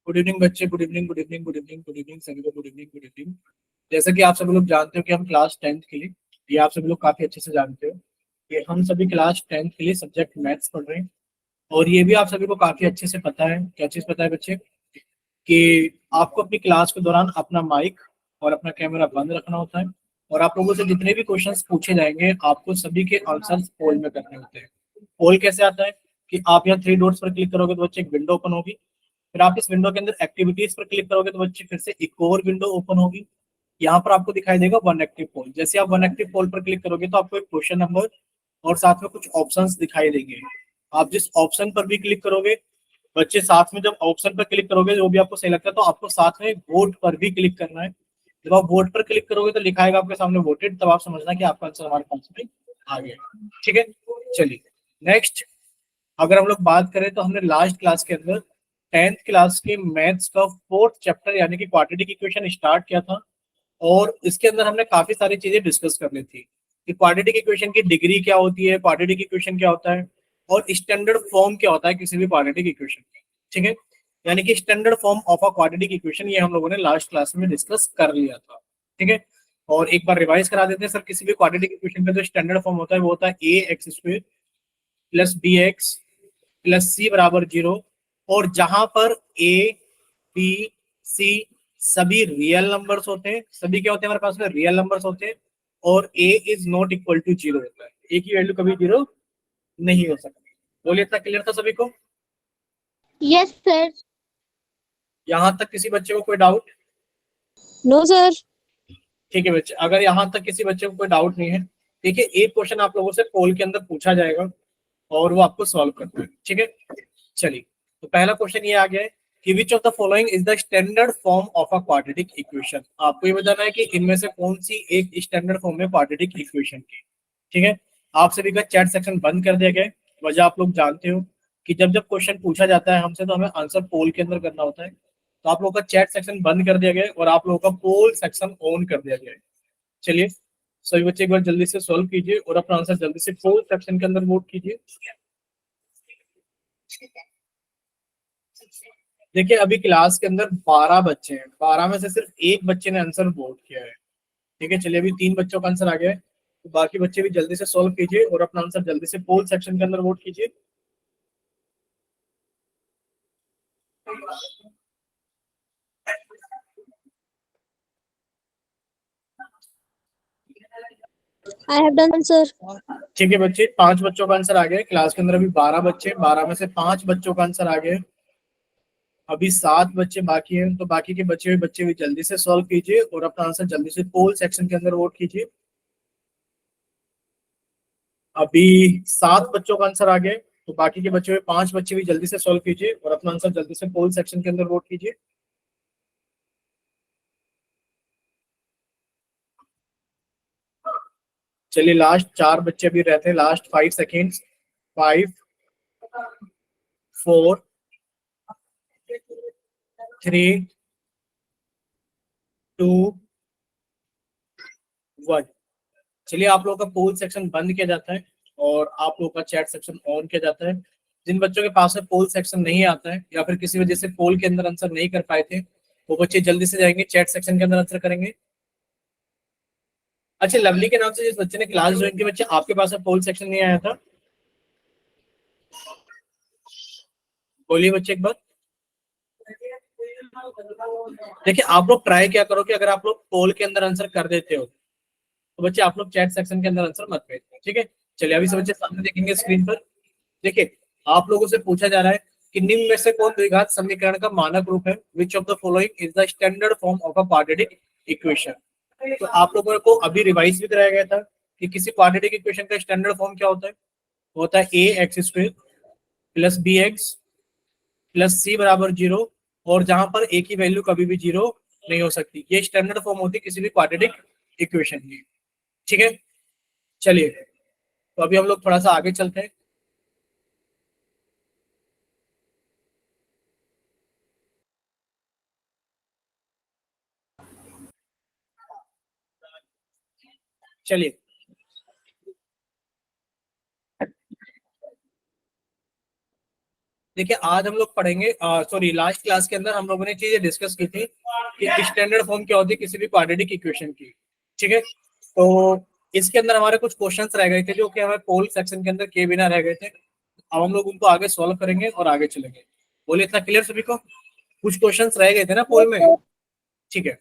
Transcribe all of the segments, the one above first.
Good evening बच्चे, good evening, good evening, good evening, good evening सभी को, good evening, good evening. जैसा कि आप सभी लोग जानते हो कि हम क्लास 10th के लिए, ये आप सभी लोग काफी अच्छे से जानते हो कि हम सभी क्लास 10th के लिए सब्जेक्ट मैथ्स पढ़ रहे हैं। और ये भी आप सभी को काफी अच्छे से पता है, क्या चीज पता है बच्चे, कि आपको अपनी क्लास के दौरान अपना माइक और अपना कैमरा बंद रखना होता है। और आप लोगों से जितने भी क्वेश्चंस पूछे जाएंगे आपको सभी के आंसर्स पोल में करने होते हैं। पोल कैसे आता है कि आप यहाँ थ्री डॉट्स पर क्लिक करोगे तो बच्चे एक विंडो ओपन होगी। फिर आप इस विंडो के अंदर एक्टिविटीज पर क्लिक करोगे तो बच्चे फिर से एक और विंडो ओपन होगी। यहाँ पर आपको दिखाई देगा वन एक्टिव पोल। जैसे आप वन एक्टिव पोल पर क्लिक करोगे तो आपको एक क्वेश्चन नंबर और साथ में कुछ ऑप्शंस दिखाई देंगे। आप जिस ऑप्शन पर भी क्लिक करोगे बच्चे, साथ में जब ऑप्शन पर क्लिक करोगे जो भी आपको सही लगता है तो आपको साथ में वोट पर भी क्लिक करना है। जब आप वोट पर क्लिक करोगे तो लिखाएगा आपके सामने वोटेड, तब आप समझना कि आपका आंसर हमारे पास में आ गया। ठीक है, चलिए नेक्स्ट। अगर हम लोग बात करें तो हमने लास्ट क्लास के अंदर 10th क्लास के मैथ्स का फोर्थ चैप्टर यानी कि क्वाड्रेटिक इक्वेशन स्टार्ट किया था। और इसके अंदर हमने काफी सारी चीजें डिस्कस कर ली थी कि क्वाड्रेटिक इक्वेशन की डिग्री क्या होती है, क्वाड्रेटिक इक्वेशन क्या होता है, और स्टैंडर्ड फॉर्म क्या होता है किसी भी क्वाड्रेटिक इक्वेशन की। ठीक है, यानी कि standard form of a quadratic equation, ये हम लोगों ने लास्ट क्लास में डिस्कस कर लिया था। ठीक है, और एक बार रिवाइज करा देते हैं सर। किसी भी क्वाड्रेटिक इक्वेशन का जो स्टैंडर्ड फॉर्म होता है वो होता है a x square plus b x plus c बराबर 0। और जहां पर ए बी सी सभी रियल नंबर्स होते हैं, सभी क्या होते हैं हमारे पास में, रियल नंबर्स होते हैं। और ए इज नॉट इक्वल टू 0 होता है, ए की वैल्यू कभी 0 नहीं हो सकती। बोलिए, इतना क्लियर था सभी को? Yes sir. यहां तक किसी बच्चे को कोई डाउट? No sir. ठीक है बच्चे, अगर यहाँ तक किसी बच्चे को कोई डाउट नहीं है, देखिए एक क्वेश्चन आप लोगों से पोल के अंदर पूछा जाएगा और वो आपको सॉल्व करना है। ठीक है, चलिए। तो पहला क्वेश्चन ये आ गया है कि which of the following is the standard form of a quadratic equation. आपको ये बताना है कि इनमें से कौन सी एक स्टैंडर्ड फॉर्म है क्वाड्रेटिक इक्वेशन की। ठीक है, आप सभी का चैट सेक्शन बंद कर दिया गया है। वजह आप लोग जानते हो कि जब जब क्वेश्चन पूछा जाता है हमसे तो हमें आंसर पोल के अंदर करना होता है। तो आप लोगों का चैट सेक्शन बंद कर दिया गया है और आप लोगों का पोल सेक्शन ऑन कर दिया गया है। चलिए, सभी बच्चे एक बार जल्दी से सॉल्व कीजिए और अपना आंसर जल्दी से पोल सेक्शन के अंदर वोट कीजिए। देखिए, अभी क्लास के अंदर 12 बच्चे हैं, 12 में से सिर्फ एक बच्चे ने आंसर वोट किया है। ठीक है, चलिए अभी 3 बच्चों का आंसर आ गया है, तो बाकी बच्चे भी जल्दी से सॉल्व कीजिए और अपना आंसर जल्दी से पोल सेक्शन के अंदर वोट कीजिए। I have done sir. ठीक है बच्चे, 5 बच्चों का आंसर आ गया है। क्लास के अंदर अभी 12 बच्चे, 12 में से 5 बच्चों का आंसर आ गया है। अभी 7 बच्चे बाकी हैं, तो बाकी के बचे हुए बच्चे भी जल्दी से सॉल्व कीजिए और अपना आंसर जल्दी से पोल सेक्शन के अंदर वोट कीजिए। अभी 7 बच्चों का आंसर आ गया है, तो बाकी के बचे हुए 5 बच्चे भी जल्दी से सॉल्व कीजिए और अपना आंसर जल्दी से पोल सेक्शन के अंदर वोट कीजिए। चलिए, लास्ट 4 बच्चे भी रहते हैं, लास्ट 5 सेकेंड्स। 5 4 3 2 1। चलिए, आप लोगों का पोल सेक्शन बंद किया जाता है और आप लोगों का चैट सेक्शन ऑन किया जाता है। जिन बच्चों के पास में पोल सेक्शन नहीं आता है या फिर किसी वजह से पोल के अंदर आंसर नहीं कर पाए थे, वो बच्चे जल्दी से जाएंगे चैट सेक्शन के अंदर आंसर करेंगे। अच्छा, लवली के नाम से जिस बच्चे ने क्लास ज्वाइन की, बच्चे आपके पास में पोल सेक्शन नहीं आया था? बोलिए बच्चे एक बार। देखिए, आप लोग ट्राई क्या करो कि अगर आप लोग पोल के अंदर आंसर कर देते हो तो बच्चे आप लोग चैट सेक्शन के अंदर आंसर मत भेजना। ठीक है, चलिए अभी से बच्चे सामने देखेंगे स्क्रीन पर। देखिए, आप लोगों से पूछा जा रहा है कि निम्न में से कौन द्विघात समीकरण का मानक रूप है। Which of the following is the standard form of a quadratic equation. तो आप लोगों को अभी रिवाइज भी कराया गया था कि किसी क्वाड्रेटिक इक्वेशन का स्टैंडर्ड फॉर्म क्या होता है। वो होता है a x square plus b x plus c बराबर 0। और जहां पर ए की वैल्यू कभी भी 0 नहीं हो सकती। ये स्टैंडर्ड फॉर्म होती है किसी भी क्वाड्रेटिक इक्वेशन की। ठीक है, चलिए तो अभी हम लोग थोड़ा सा आगे चलते हैं। चलिए, देखिए आज हम लोग पढ़ेंगे, सॉरी लास्ट क्लास के अंदर हम लोगों ने चीजें डिस्कस की थी कि स्टैंडर्ड फॉर्म क्या होती है किसी भी क्वाड्रेटिक इक्वेशन की। ठीक है, तो इसके अंदर हमारे कुछ क्वेश्चंस रह गए थे जो कि हमें पोल सेक्शन के अंदर किए बिना रह गए थे। अब हम लोग उनको आगे सॉल्व करेंगे और आगे चलेंगे। बोलिए, इतना क्लियर सभी को? कुछ क्वेश्चंस रह गए थे ना पोल Yes, में। sir. ठीक है,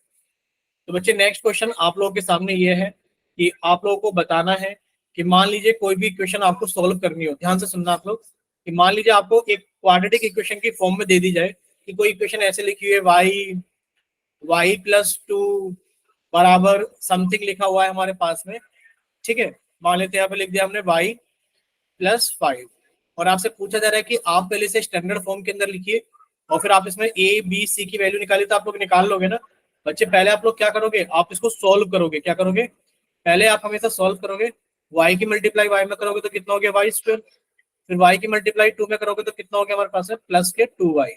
तो बच्चे नेक्स्ट क्वेश्चन आप लोगों के सामने ये है कि आप लोगों को बताना है कि मान लीजिए कोई भी इक्वेशन आपको सॉल्व करनी हो। ध्यान से सुनना आप लोग कि मान लीजिए आपको एक क्वाड्रेटिक इक्वेशन की फॉर्म में दे दी जाए कि कोई इक्वेशन ऐसे लिखी हुई है y+2 बराबर समथिंग लिखा हुआ है हमारे पास में। ठीक है, मान लेते हैं यहाँ पे लिख दिया हमने y+5 और आपसे पूछा जा रहा है कि आप पहले से स्टैंडर्ड फॉर्म के अंदर लिखिए और फिर आप इसमें a b c की वैल्यू निकाली तो आप लोग निकाल लोगे ना। बच्चे पहले आप लोग क्या करोगे, आप इसको सॉल्व करोगे। क्या करोगे? पहले आप हमेशा सॉल्व करोगे। y की मल्टीप्लाई y में करोगे तो कितना हो गया y²। फिर y की मल्टीप्लाई 2 में करोगे तो कितना हो गया हमारे पास है प्लस के 2y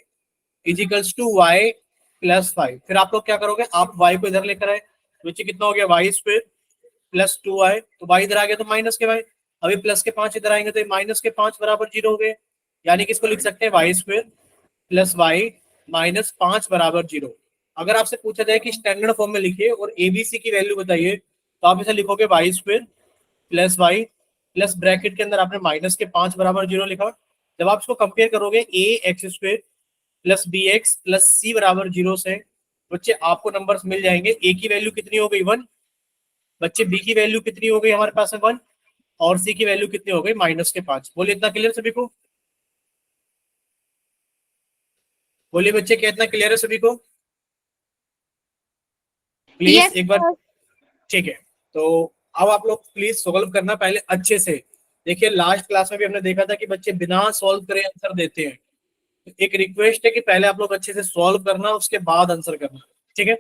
इजिकल्स टू y+5। फिर आप लोग क्या करोगे, आप y को इधर लेकर आए तो बच्चे कितना हो गया y² प्लस 2y, तो y इधर आ गया तो माइनस के y। अभी प्लस के 5 इधर आएंगे तो माइनस के 5 बराबर 0 हो गए। यानी कि इसको लिख सकते हैं y² प्लस y-5 बराबर 0। अगर आपसे पूछा जाए कि स्टैंडर्ड फॉर्म में लिखिए और एबीसी की वैल्यू बताइए तो आप इसे लिखोगे y² plus y plus bracket के अंदर आपने माइनस के 5 बराबर 0 लिखा। जब आप इसको कंपेयर करोगे ax² plus b x plus c बराबर 0 से बच्चे आपको नंबर्स मिल जाएंगे। ए की वैल्यू कितनी हो गई 1, बच्चे बी की वैल्यू कितनी हो गई हमारे पास है 1 और सी की वैल्यू कितनी हो गई -5। बोलिए इतना क्लियर सभी को? बोलिए बच्चे क्या इतना क्लियर है सभी को? प्लीज Yes, एक बार। sir. ठीक है, तो अब आप लोग प्लीज सॉल्व करना पहले अच्छे से। देखिए लास्ट क्लास में भी हमने देखा था कि बच्चे बिना सॉल्व करे आंसर देते हैं। तो एक रिक्वेस्ट है कि पहले आप लोग अच्छे से सॉल्व करना उसके बाद आंसर करना। ठीक है,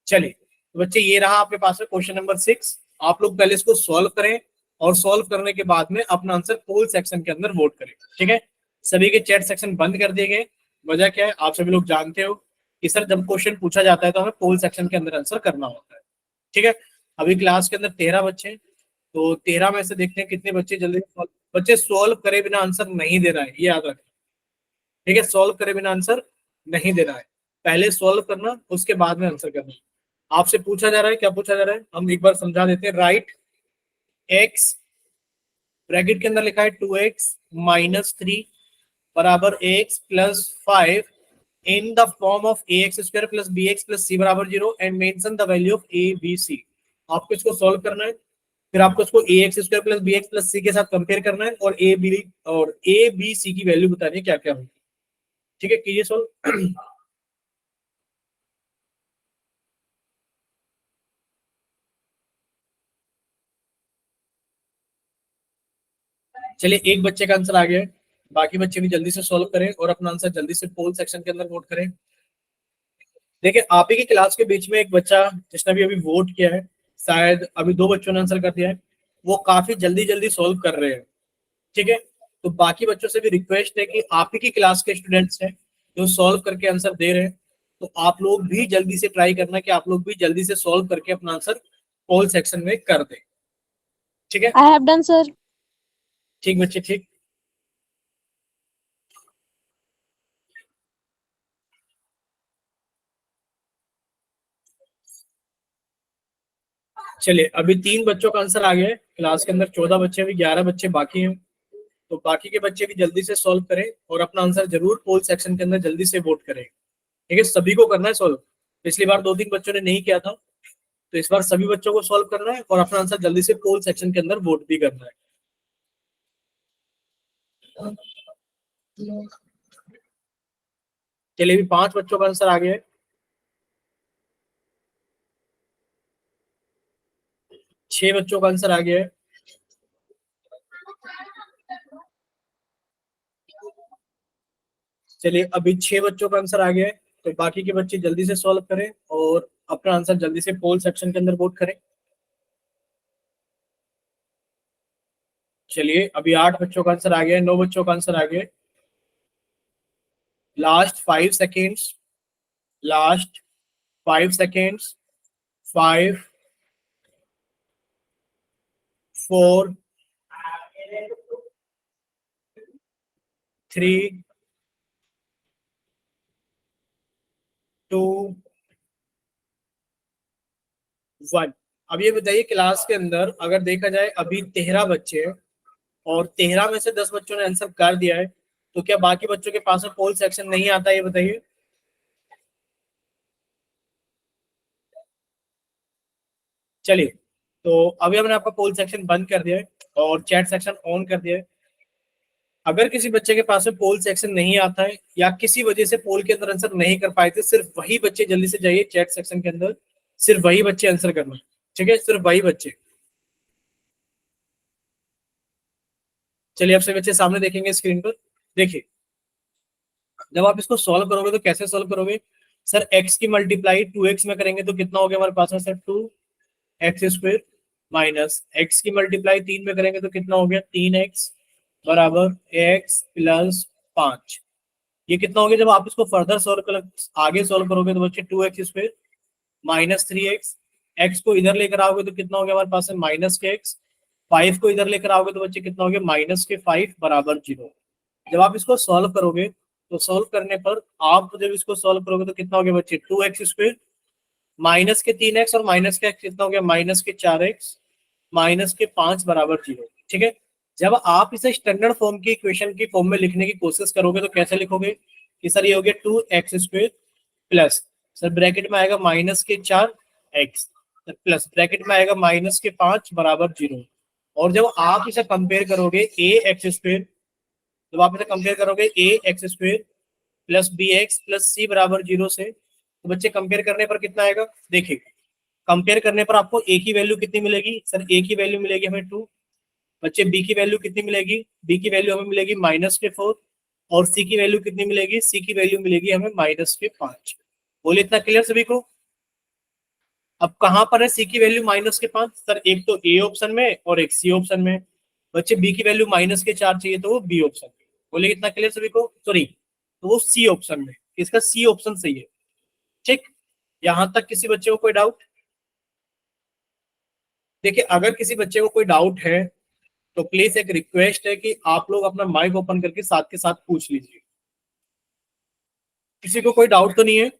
चलिए तो बच्चे ये रहा आपके पास में क्वेश्चन नंबर 6। आप लोग पहले इसको सॉल्व करें और सॉल्व करने के बाद में अपना आंसर पोल सेक्शन के अंदर वोट करें। ठीक है, सभी के चैट सेक्शन बंद कर दिए गए। वजह क्या है, आप सभी लोग जानते हो कि सर जब क्वेश्चन पूछा जाता है तो हमें पोल सेक्शन के अंदर आंसर करना होता है। ठीक है, अभी क्लास के अंदर 13 बच्चे हैं, तो 13 में से देखते हैं कितने बच्चे जल्दी बच्चे सॉल्व करे बिना आंसर नहीं दे रहा है, ये याद रखें। ठीक है, सॉल्व करे बिना आंसर नहीं देना है, पहले सॉल्व करना उसके बाद में आंसर करना। आपसे पूछा जा रहा है, क्या पूछा जा रहा है हम एक बार समझा देते हैं। राइट एक्स, ब्रैकेट के अंदर लिखा है 2x-3 बराबर x plus 5 in the form of ax² plus bx plus c बराबर 0 and mention the value of a b c। आपको इसको सॉल्व करना है, फिर आपको इसको ax² plus bx plus c के साथ कंपेयर करना है और a b c की वैल्यू बतानी है क्या क्या होगी। ठीक है, कीजिए सॉल्व। चलिए एक बच्चे का आंसर आ गया है, बाकी बच्चे भी जल्दी से सॉल्व करें और अपना आंसर जल्दी से पोल सेक्शन के अंदर वोट करें। देखिए आप ही की क्लास के बीच में एक बच्चा जिसने भी अभी वोट किया है, शायद अभी 2 बच्चों ने आंसर कर दिया है, वो काफी जल्दी जल्दी सॉल्व कर रहे हैं। ठीक है, तो बाकी बच्चों से भी रिक्वेस्ट है कि आप ही की क्लास के स्टूडेंट्स हैं जो सॉल्व करके आंसर दे रहे हैं, तो आप लोग भी जल्दी से ट्राई करना कि आप लोग भी जल्दी से सॉल्व करके अपना आंसर पोल सेक्शन में कर दें। ठीक है, I have done, sir. ठीक बच्चे ठीक। चलिए अभी 3 बच्चों का आंसर आ गया है, क्लास के अंदर 14 बच्चे, अभी 11 बच्चे बाकी हैं, तो बाकी के बच्चे भी जल्दी से सॉल्व करें और अपना आंसर जरूर पोल सेक्शन के अंदर जल्दी से वोट करें। ठीक है, सभी को करना है सॉल्व। पिछली बार 2-3 बच्चों ने नहीं किया था, तो इस बार सभी बच्चों को सॉल्व करना है और अपना आंसर जल्दी से पोल सेक्शन के अंदर वोट भी करना है। चलिए अभी 5 बच्चों का आंसर आ गया है, 6 बच्चों का आंसर आ गया है, चलिए अभी 6 बच्चों का आंसर आ गया है, तो बाकी के बच्चे जल्दी से सॉल्व करें और अपना आंसर जल्दी से पोल सेक्शन के अंदर वोट करें। चलिए अभी 8 बच्चों का आंसर आ गया है, 9 बच्चों का आंसर आ गया है। Last 5 seconds, last 5 seconds, 5 4 3 1। अब ये बताइए क्लास के अंदर अगर देखा जाए अभी 13 बच्चे हैं और 13 में से 10 बच्चों ने आंसर कर दिया है, तो क्या बाकी बच्चों के पास में पोल सेक्शन नहीं आता, ये बताइए। चलिए, तो अभी हमने आपका पोल सेक्शन बंद कर दिया है और चैट सेक्शन ऑन कर दिया है। अगर किसी बच्चे के पास में पोल सेक्शन नहीं आता है या किसी वजह से पोल के अंदर आंसर नहीं कर पाए थे, सिर्फ वही बच्चे जल्दी से जाइए चैट सेक्शन के अंदर, सिर्फ वही बच्चे आंसर करना। ठीक है, सिर्फ वही बच्चे। चलिए, अब से बच्चे सामने देखेंगे स्क्रीन पर। देखिए, जब आप इसको सॉल्व करोगे तो कैसे सॉल्व करोगे? सर, एक्स की मल्टीप्लाई 2x में करेंगे तो कितना हो गया हमारे पास में सर? 2x² माइनस एक्स की मल्टीप्लाई 3 में करेंगे तो कितना हो गया? 3x बराबर x+5। ये कितना हो गया? जब आप इसको फर्दर सॉल्व कर आगे सॉल्व करोगे तो बच्चे 2x² माइनस 3x, एक्स को इधर लेकर आओगे तो कितना हो गया हमारे पास में? माइनस के एक्स। 5 को इधर लेकर आओगे तो बच्चे कितना हो गया? माइनस के 5 बराबर 0। जब आप इसको सॉल्व करोगे तो सॉल्व करने पर आप जब इसको सॉल्व करोगे तो कितना हो गया बच्चे? 2x² माइनस के 3x और माइनस का x कितना हो गया? माइनस के 4x माइनस के 5 बराबर 0। ठीक है, जब आप इसे स्टैंडर्ड फॉर्म की इक्वेशन की फॉर्म में लिखने की कोशिश करोगे तो कैसे लिखोगे कि सर ये हो गया 2x² प्लस, सर ब्रैकेट में आएगा माइनस के 4x प्लस ब्रैकेट में आएगा माइनस के 5 बराबर 0। और जब आप इसे कंपेयर करोगे ax², जब आप इसे कंपेयर करोगे ax² plus bx plus c बराबर 0 से, तो बच्चे कंपेयर करने पर कितना आएगा? देखिए, कंपेयर करने पर आपको a की वैल्यू कितनी मिलेगी? सर a की वैल्यू मिलेगी हमें 2। बच्चे b की वैल्यू कितनी मिलेगी? b की वैल्यू हमें मिलेगी माइनस के 4। और c की वैल्यू कितनी मिलेगी? c की वैल्यू मिलेगी हमें माइनस के 5। बोले इतना क्लियर सभी को? अब कहां पर है c की वैल्यू माइनस के 5? सर एक तो a ऑप्शन में और एक c ऑप्शन में। बच्चे b की वैल्यू माइनस के 4 चाहिए तो वो b ऑप्शन में। बोले इतना क्लियर सभी को? सॉरी, तो वो c ऑप्शन में। इसका c ऑप्शन सही है। ठीक, यहां तक किसी बच्चे को कोई डाउट? देखिए, अगर किसी बच्चे को कोई डाउट है तो प्लीज एक रिक्वेस्ट है कि आप लोग अपना माइक ओपन करके साथ के साथ पूछ लीजिए। किसी को कोई डाउट तो नहीं है?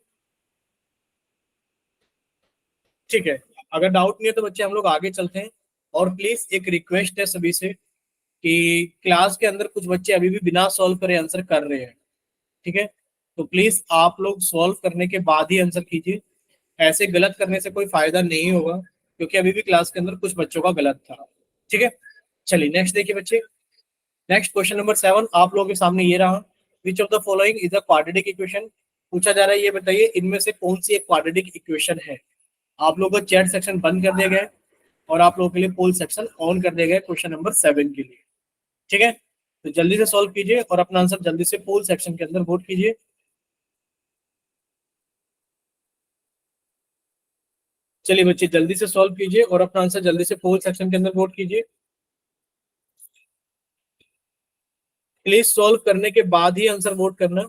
ठीक है, अगर डाउट नहीं है तो बच्चे हम लोग आगे चलते हैं। और प्लीज एक रिक्वेस्ट है सभी से कि क्लास के अंदर कुछ बच्चे अभी भी बिना सॉल्व करे आंसर कर रहे हैं। ठीक है, तो प्लीज आप लोग सॉल्व करने के बाद ही आंसर कीजिए। ऐसे गलत करने से कोई फायदा नहीं होगा, क्योंकि अभी भी क्लास के अंदर कुछ बच्चों का गलत था। ठीक है, चलिए नेक्स्ट देखिए बच्चे। नेक्स्ट क्वेश्चन नंबर 7 आप लोगों के सामने ये रहा। Which of the following is a quadratic equation? पूछा जा रहा है ये बताइए इनमें से कौन सी एक क्वाड्रेटिक इक्वेशन है। आप लोगों को चैट सेक्शन बंद कर दिया गया है और आप लोगों के लिए पोल सेक्शन ऑन कर दिया गया है क्वेश्चन नंबर 7 के लिए। ठीक है, तो जल्दी से सॉल्व कीजिए और अपना आंसर जल्दी से पोल सेक्शन के अंदर वोट कीजिए। चलिए बच्चे, जल्दी से सॉल्व कीजिए और अपना आंसर जल्दी से पोल सेक्शन के अंदर वोट कीजिए। प्लीज सॉल्व करने के बाद ही आंसर वोट करना।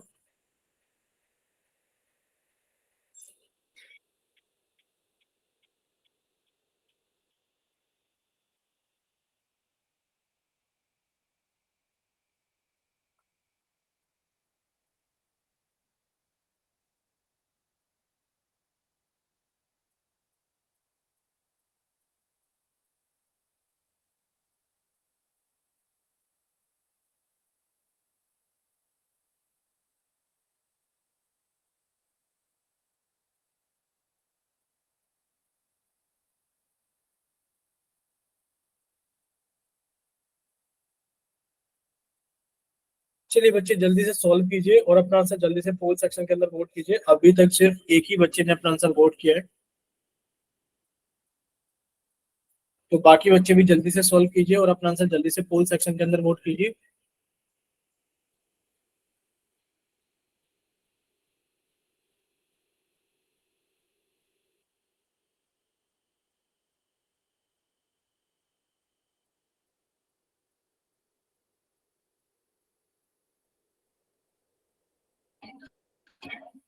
चलिए बच्चे, जल्दी से सॉल्व कीजिए और अपना आंसर जल्दी से पोल सेक्शन के अंदर वोट कीजिए। अभी तक सिर्फ एक ही बच्चे ने अपना आंसर वोट किया है, तो बाकी बच्चे भी जल्दी से सॉल्व कीजिए और अपना आंसर जल्दी से पोल सेक्शन के अंदर वोट कीजिए।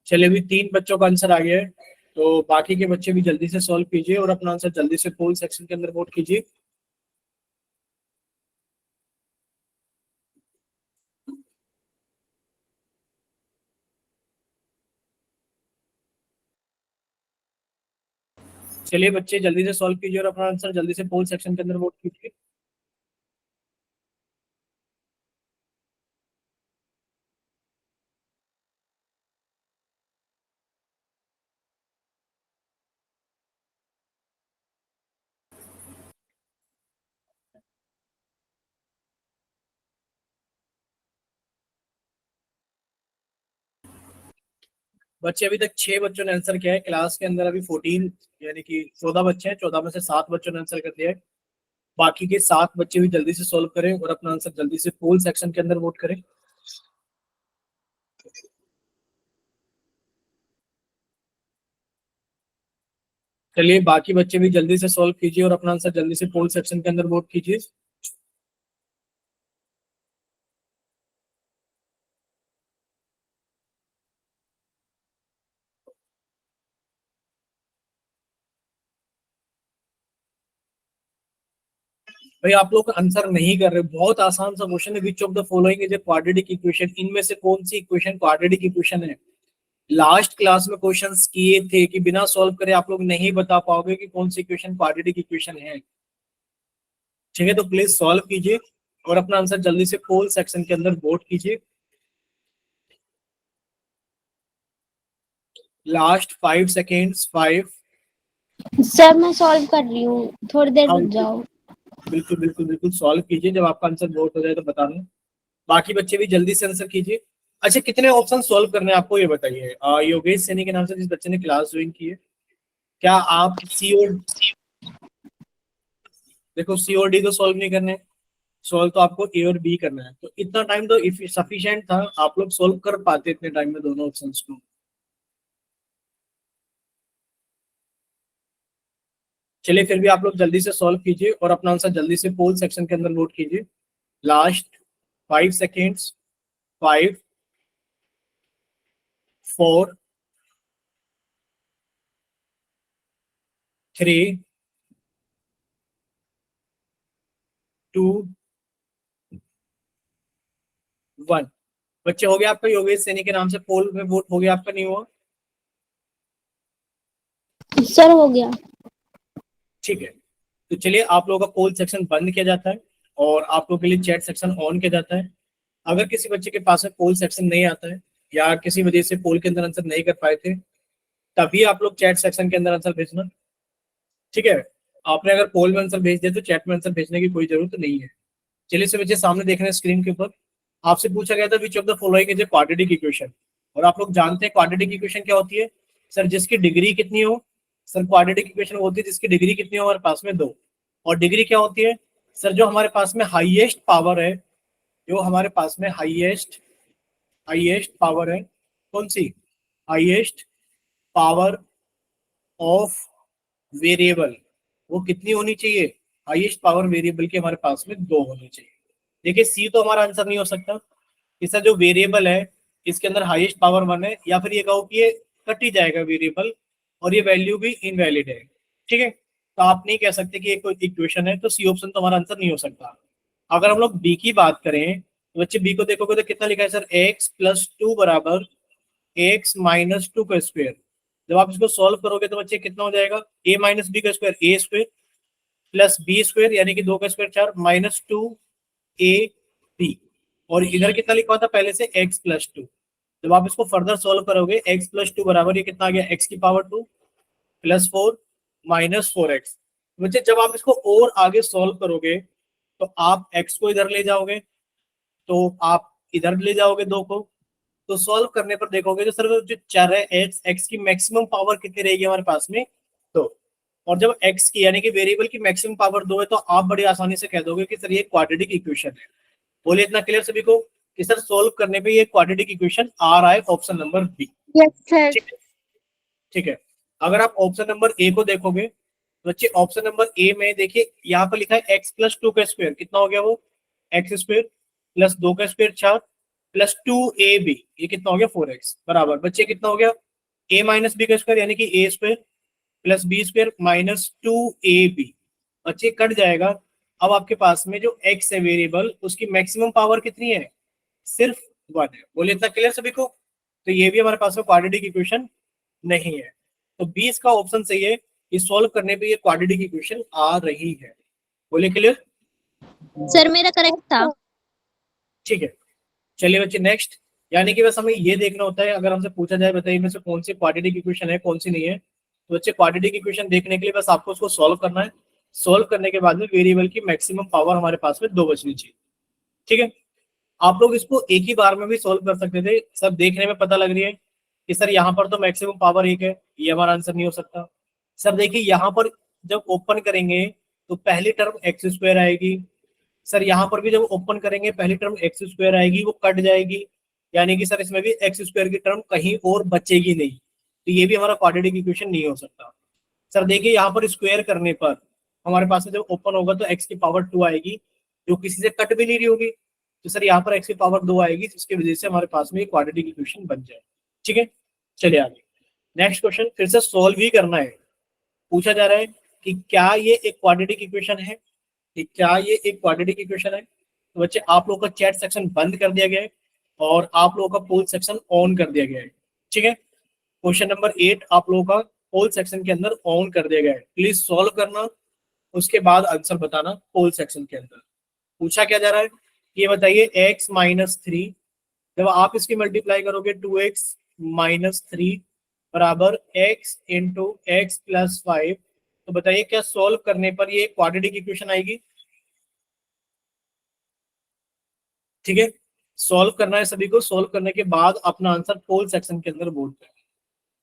चलिए, अभी 3 बच्चों का आंसर आ गया है, तो बाकी के बच्चे भी जल्दी से सॉल्व कीजिए और अपना आंसर जल्दी से पोल सेक्शन के अंदर वोट कीजिए। चलिए बच्चे जल्दी से सॉल्व कीजिए और अपना आंसर जल्दी से पोल सेक्शन के अंदर वोट कीजिए। बच्चे अभी तक 6 बच्चों ने आंसर किया है क्लास के अंदर, अभी 14 यानी कि 14 बच्चे हैं, 14 में से 7 बच्चों ने आंसर कर दिया है। बाकी के 7 बच्चे भी जल्दी से सॉल्व करें और अपना आंसर जल्दी से पोल सेक्शन के अंदर वोट करें। चलिए बाकी बच्चे भी जल्दी से सॉल्व कीजिए और अपना आंसर जल्दी से पोल सेक्शन के अंदर वोट कीजिए। भाई आप लोग आंसर नहीं कर रहे, बहुत आसान सा क्वेश्चन है। Which of the following is a quadratic equation, इनमें से कौन सी इक्वेशन क्वाड्रेटिक इक्वेशन है। लास्ट क्लास में क्वेश्चंस किए थे कि बिना सॉल्व करे आप लोग नहीं बता पाओगे कि कौन सी इक्वेशन क्वाड्रेटिक इक्वेशन है। ठीक है, तो प्लीज सॉल्व कीजिए और अपना आंसर जल्दी से पोल सेक्शन के अंदर वोट कीजिए। Last 5 seconds, 5। सर मैं सॉल्व कर रही हूँ, थोड़ी देर हाँ रुक जाओ। बिल्कुल बिल्कुल बिल्कुल सॉल्व कीजिए, जब आपका आंसर वोट हो जाए तो बता दें। बाकी बच्चे भी जल्दी से आंसर कीजिए। अच्छा कितने ऑप्शन सॉल्व करने हैं आपको ये बताइए। योगेश सैनी के नाम से जिस बच्चे ने क्लास ज्वाइन की है, क्या आप सी और देखो सी और डी तो सॉल्व नहीं करने, सॉल्व तो आपको ए और बी करना है। तो इतना टाइम तो इफ सफिशिएंट था, आप लोग सॉल्व कर पाते इतने टाइम में दोनों ऑप्शंस को। चलिए फिर भी आप लोग जल्दी से सॉल्व कीजिए और अपना आंसर जल्दी से पोल सेक्शन के अंदर नोट कीजिए। Last 5 seconds, 5, 4, 3, 2, 1। बच्चे हो गया आपका, योगेश सैनी के नाम से पोल में वोट हो गया आपका, नहीं हुआ? सर हो गया। ठीक है, तो चलिए आप लोगों का पोल सेक्शन बंद किया जाता है और आप लोगों के लिए चैट सेक्शन ऑन किया जाता है। अगर किसी बच्चे के पास में पोल सेक्शन नहीं आता है या किसी वजह से पोल के अंदर आंसर नहीं कर पाए थे, तभी आप लोग चैट सेक्शन के अंदर आंसर भेजना। ठीक है, आपने अगर पोल में आंसर भेज दिया तो चैट में आंसर भेजने की कोई जरूरत नहीं है। चलिए से बच्चे सामने देख रहे हैं स्क्रीन के ऊपर, आपसे पूछा गया था which of the following is a quadratic equation. और आप लोग जानते हैं क्वाड्रेटिक इक्वेशन क्या होती है। सर जिसकी डिग्री कितनी हो, सर क्वाड्रेटिक इक्वेशन होती है जिसकी डिग्री कितनी हो हमारे पास में 2। और डिग्री क्या होती है, सर जो हमारे पास में हाईएस्ट पावर है, जो हमारे पास में हाईएस्ट हाईएस्ट पावर है, कौन सी, हाईएस्ट पावर ऑफ वेरिएबल, वो कितनी होनी चाहिए, हाईएस्ट पावर वेरिएबल की हमारे पास में 2 होनी चाहिए। देखिए सी तो हमारा आंसर नहीं हो सकता, इसका जो वेरिएबल है इसके अंदर हाईएस्ट पावर 1 है, या फिर ये कहो कि ये कट ही जाएगा वेरिएबल और ये वैल्यू भी इनवैलिड है। ठीक है, तो आप नहीं कह सकते कि ये कोई इक्वेशन है, तो सी ऑप्शन तो हमारा आंसर नहीं हो सकता। अगर हम लोग बी की बात करें तो बच्चे बी को देखोगे तो कितना लिखा है सर, x+2 बराबर x-2 का स्क्वायर। जब आप इसको सॉल्व करोगे तो बच्चे कितना हो जाएगा, a-b का square a square plus b square यानी कि 2 का स्क्वायर 4 -2ab। और इधर कितना लिखा हुआ था पहले से x+2। जब आप इसको फर्दर सॉल्व करोगे x+2 बराबर ये कितना आ गया, x की पावर 2 +4 -4x। बच्चे जब आप इसको और आगे सॉल्व करोगे तो आप x को इधर ले जाओगे, तो आप इधर ले जाओगे 2 को, तो सॉल्व करने पर देखोगे तो सर जो चर है x की मैक्सिमम पावर कितनी रहेगी हमारे पास में, 2। और जब x की यानी कि वेरिएबल की मैक्सिमम पावर 2 है तो आप बड़ी आसानी से कह दोगे कि सर ये क्वाड्रेटिक इक्वेशन है। बोलिए इतना क्लियर सभी को कि सर सोल्व करने पे ये क्वाड्रेटिक इक्वेशन आ रहा है, option number B. Yes sir. ठीक है, ठीक है। अगर आप ऑप्शन नंबर ए को देखोगे तो बच्चे ऑप्शन नंबर ए में देखिए यहाँ पर लिखा है x+2 का स्क्वायर, कितना हो गया वो, x स्क्वायर प्लस 2 का स्क्वायर 4 +2ab, ये कितना हो गया 4x बराबर। बच्चे कितना हो गया, a-b का स्क्वायर यानी कि a square plus b square -2ab। बच्चे कट जाएगा। अब आपके पास में जो x है वेरिएबल, उसकी मैक्सिमम पावर कितनी है, सिर्फ 1 है। बोलिए इतना क्लियर सभी को, तो ये भी हमारे पास में क्वाड्रेटिक इक्वेशन नहीं है। तो 20 का ऑप्शन सही है इस सॉल्व करने पे ये क्वाड्रेटिक इक्वेशन आ रही है। बोले क्लियर? सर मेरा करेक्ट था। ठीक है, चलिए बच्चे नेक्स्ट। यानी कि बस हमें ये देखना होता है, अगर हमसे पूछा जाए बताइए में से कौन सी क्वाड्रेटिक इक्वेशन है कौन सी नहीं है, तो बच्चे क्वाड्रेटिक इक्वेशन देखने के लिए बस आपको उसको सॉल्व करना है। सॉल्व करने के बाद में वेरिएबल की मैक्सिमम पावर हमारे पास में 2 बचनी चाहिए। ठीक है, आप लोग इसको एक ही बार में भी सॉल्व कर सकते थे, सब देखने में पता लग रही है कि सर यहाँ पर तो मैक्सिमम पावर 1 है, ये हमारा आंसर नहीं हो सकता। सर देखिए यहाँ पर जब ओपन करेंगे तो पहली टर्म एक्स स्क्वायर आएगी। सर यहाँ पर भी जब ओपन करेंगे पहली टर्म एक्स स्क्वायर आएगी, वो कट जाएगी, यानी कि सर इसमें भी एक्स स्क्वायर की टर्म कहीं और बचेगी नहीं, तो ये भी हमारा क्वाड्रेटिक इक्वेशन नहीं हो सकता। सर देखिए यहाँ पर स्क्वायर करने पर हमारे पास में जब ओपन होगा तो एक्स की पावर 2 आएगी, जो किसी से कट भी नहीं रही होगी, तो सर यहाँ पर एक्स की पावर 2 आएगी, जिसकी वजह से हमारे पास में क्वाड्रेटिक इक्वेशन बन जाए। ठीक है, चलिए आगे नेक्स्ट क्वेश्चन फिर से सॉल्व ही करना है। पूछा जा रहा है कि क्या ये एक क्वाड्रेटिक इक्वेशन है, कि क्या ये एक क्वाड्रेटिक इक्वेशन है। तो बच्चे आप लोगों का चैट सेक्शन बंद कर दिया गया है और आप लोगों का पोल सेक्शन ऑन कर दिया गया है। ठीक है, क्वेश्चन नंबर 8 आप लोगों का पोल सेक्शन के अंदर ऑन कर दिया गया है। प्लीज सॉल्व करना, उसके बाद आंसर बताना पोल सेक्शन के अंदर। पूछा क्या जा रहा है, ये बताइए x माइनस 3, जब आप इसकी मल्टीप्लाई करोगे 2x माइनस 3 बराबर x इंटू एक्स प्लस 5, तो बताइए क्या सॉल्व करने पर ये क्वाड्रेटिक इक्वेशन आएगी। ठीक है, सॉल्व करना है सभी को, सॉल्व करने के बाद अपना आंसर पोल सेक्शन के अंदर वोट करें।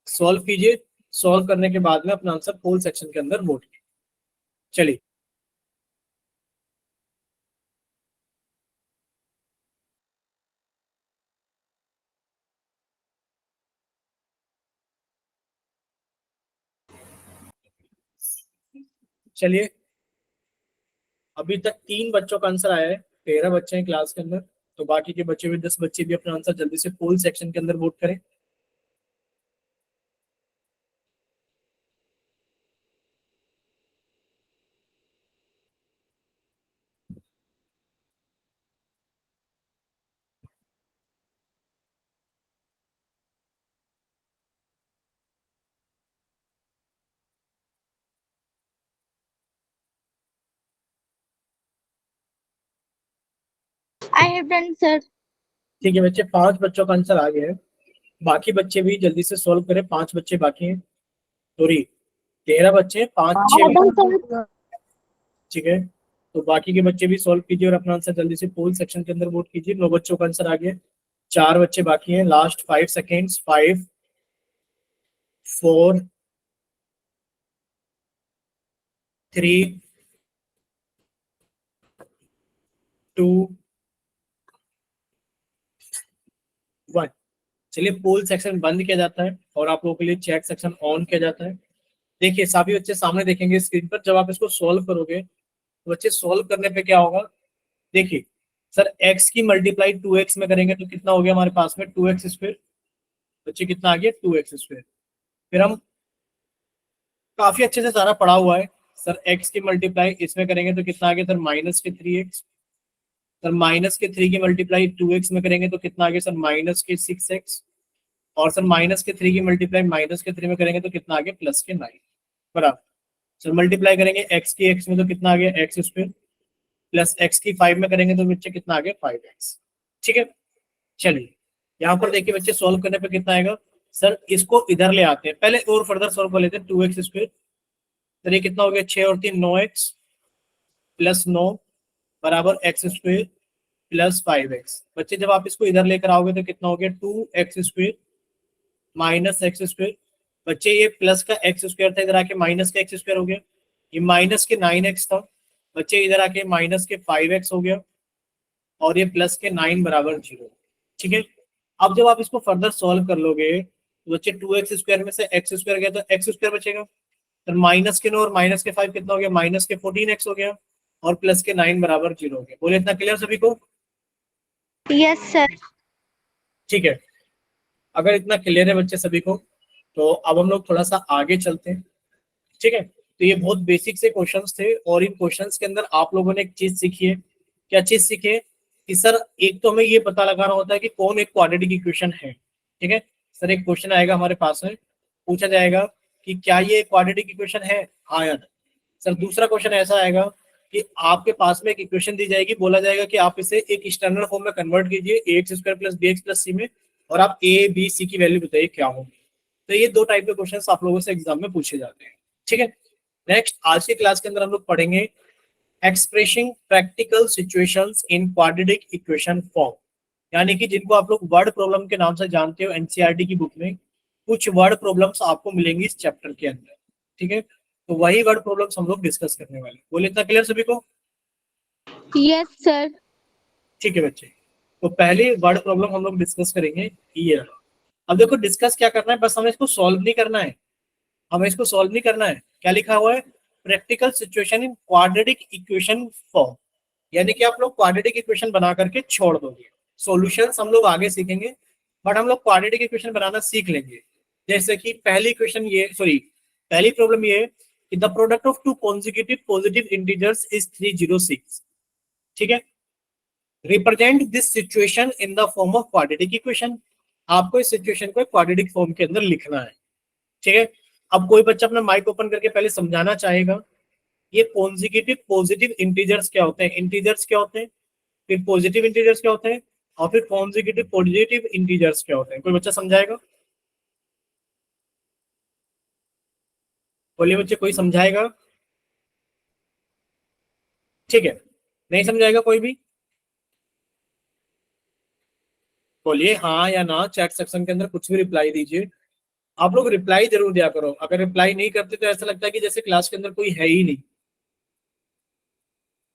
सॉल्व कीजिए, सॉल्व करने के बाद में अपना आंसर पोल सेक्शन के अंदर वोट कीजिए। चलिए चलिए, अभी तक 3 बच्चों का आंसर आया है, 13 बच्चे हैं क्लास के अंदर, तो बाकी के बच्चे भी 10 बच्चे भी अपना आंसर जल्दी से पोल सेक्शन के अंदर वोट करें। I have done, sir. ठीक है बच्चे, 5 बच्चों का आंसर आ गया है, बाकी बच्चे भी जल्दी से सॉल्व करें, 5 बच्चे बाकी हैं, सॉरी 13 बच्चे, 5 6। ठीक है, तो बाकी के बच्चे भी सॉल्व कीजिए और अपना आंसर जल्दी से पोल सेक्शन के अंदर वोट कीजिए। 9 बच्चों का आंसर आ गया, 4 बच्चे बाकी हैं, लास्ट 5 सेकेंड्स, 5 4 3 2 1। चलिए पोल सेक्शन बंद किया जाता है और आप लोगों के लिए चैट सेक्शन ऑन किया जाता है। देखिए सभी बच्चे सामने देखेंगे स्क्रीन पर, जब आप इसको सॉल्व करोगे तो बच्चे सॉल्व करने पे क्या होगा, देखिए सर x की मल्टीप्लाई 2x में करेंगे तो कितना हो गया हमारे पास में 2x स्क्वायर। बच्चे कितना आ गया 2x स्क्वायर। फिर हम काफी अच्छे से सारा पढ़ा हुआ है, सर x की मल्टीप्लाई इसमें करेंगे तो कितना आ गया सर माइनस के 3x। सर माइनस के 3 की मल्टीप्लाई 2x में करेंगे तो कितना आ गया सर माइनस के 6x। और सर माइनस के 3 की मल्टीप्लाई माइनस के 3 में करेंगे तो कितना आ गया प्लस के 9 बराबर। सर मल्टीप्लाई करेंगे x की x में तो कितना आ गया एक्स स्क्वायर, प्लस x की 5 में करेंगे तो बच्चे कितना आ गया 5x। ठीक है, चलिए यहाँ पर देखिए बच्चे सॉल्व करने पे कितना आएगा, सर इसको इधर ले आते हैं, पहले और फर्दर सॉल्व कर लेते हैं। 2x स्क्वायर, सर ये कितना हो गया 6 और 3 9x प्लस 9 बराबर एक्स स्क्वायर प्लस 5x। बच्चे जब आप इसको इधर लेकर आओगे तो कितना हो गया 2x square minus x square. बच्चे ये प्लस का एक्स स्क्वायर था, इधर आके माइनस का एक्स स्क्वायर हो गया, ये माइनस के 9x था, बच्चे इधर आके माइनस के 5x हो गया, और ये प्लस के 9 बराबर 0। ठीक है, अब जब आप इसको फर्दर सॉल्व कर लोगे तो बच्चे 2x स्क्वायर में से एक्स स्क्वायर गया तो एक्स स्क्वायर बचेगा, तो माइनस के 9 और माइनस के 5 कितना हो गया माइनस के 14x हो गया, और प्लस के 9 बराबर 0 हो गया। बोले इतना क्लियर सभी को? Yes, sir. ठीक है, अगर इतना क्लियर है बच्चे सभी को, तो अब हम लोग थोड़ा सा आगे चलते हैं। ठीक है, तो ये बहुत बेसिक से क्वेश्चंस थे, और इन क्वेश्चंस के अंदर आप लोगों ने एक चीज सीखी है। क्या चीज सीखी है कि सर एक तो हमें ये पता लगाना होता है कि कौन एक क्वाड्रेटिक इक्वेशन है। ठीक है, सर एक क्वेश्चन आएगा हमारे पास में, पूछा जाएगा कि क्या ये क्वाड्रेटिक इक्वेशन है, हाँ या ना। सर दूसरा क्वेश्चन ऐसा आएगा कि आपके पास में एक इक्वेशन दी जाएगी, बोला जाएगा कि आप इसे एक स्टैंडर्ड फॉर्म में कन्वर्ट कीजिए ax square plus bx plus c में, और आप a b c की वैल्यू बताइए क्या होगी। तो ये दो टाइप के क्वेश्चंस आप लोगों से एग्जाम में पूछे जाते हैं, ठीक है। नेक्स्ट आज की क्लास के अंदर हम लोग पढ़ेंगे expressing practical situations in quadratic equation form, यानी कि जिनको आप लोग वर्ड प्रॉब्लम के नाम से जानते हो। एनसीईआरटी की बुक में कुछ वर्ड प्रॉब्लम्स आपको मिलेंगी इस चैप्टर के अंदर, ठीक है। तो वही वर्ड प्रॉब्लम्स हम लोग डिस्कस करने वाले हैं। बोले इतना क्लियर सभी को? Yes sir. ठीक है बच्चे, तो पहली वर्ड प्रॉब्लम हम लोग डिस्कस करेंगे ईयर। अब देखो डिस्कस क्या करना है, बस हमें इसको सॉल्व नहीं करना है, हमें इसको सॉल्व नहीं करना है। क्या लिखा हुआ है? Practical situation in quadratic equation form, यानी कि आप लोग क्वाड्रेटिक इक्वेशन बना करके छोड़ दोगे। सॉल्यूशंस हम लोग आगे सीखेंगे, बट हम लोग क्वाड्रेटिक इक्वेशन बनाना सीख लेंगे। जैसे कि पहली इक्वेशन ये, सॉरी पहली प्रॉब्लम ये है कि the product of two consecutive positive integers is 306, ठीक है। Represent this situation in the form of quadratic equation. आपको इस सिचुएशन को क्वाड्रेटिक फॉर्म के अंदर लिखना है, ठीक है। अब कोई बच्चा अपना माइक ओपन करके पहले समझाना चाहेगा ये कॉन्जिक्यूटिव पॉजिटिव इंटीजर्स क्या होते हैं, इंटीजर्स क्या होते हैं, फिर पॉजिटिव इंटीजर्स क्या होते हैं, और फिर कॉन्जिक्यूटिव पॉजिटिव इंटीजर्स क्या होते हैं। कोई बच्चा समझाएगा? बोलिए बच्चे, कोई समझाएगा? ठीक है, नहीं समझाएगा कोई भी? बोलिए हाँ या ना, चैट सेक्शन के अंदर कुछ भी रिप्लाई दीजिए। आप लोग रिप्लाई जरूर दिया करो, अगर रिप्लाई नहीं करते तो ऐसा लगता है कि जैसे क्लास के अंदर कोई है ही नहीं,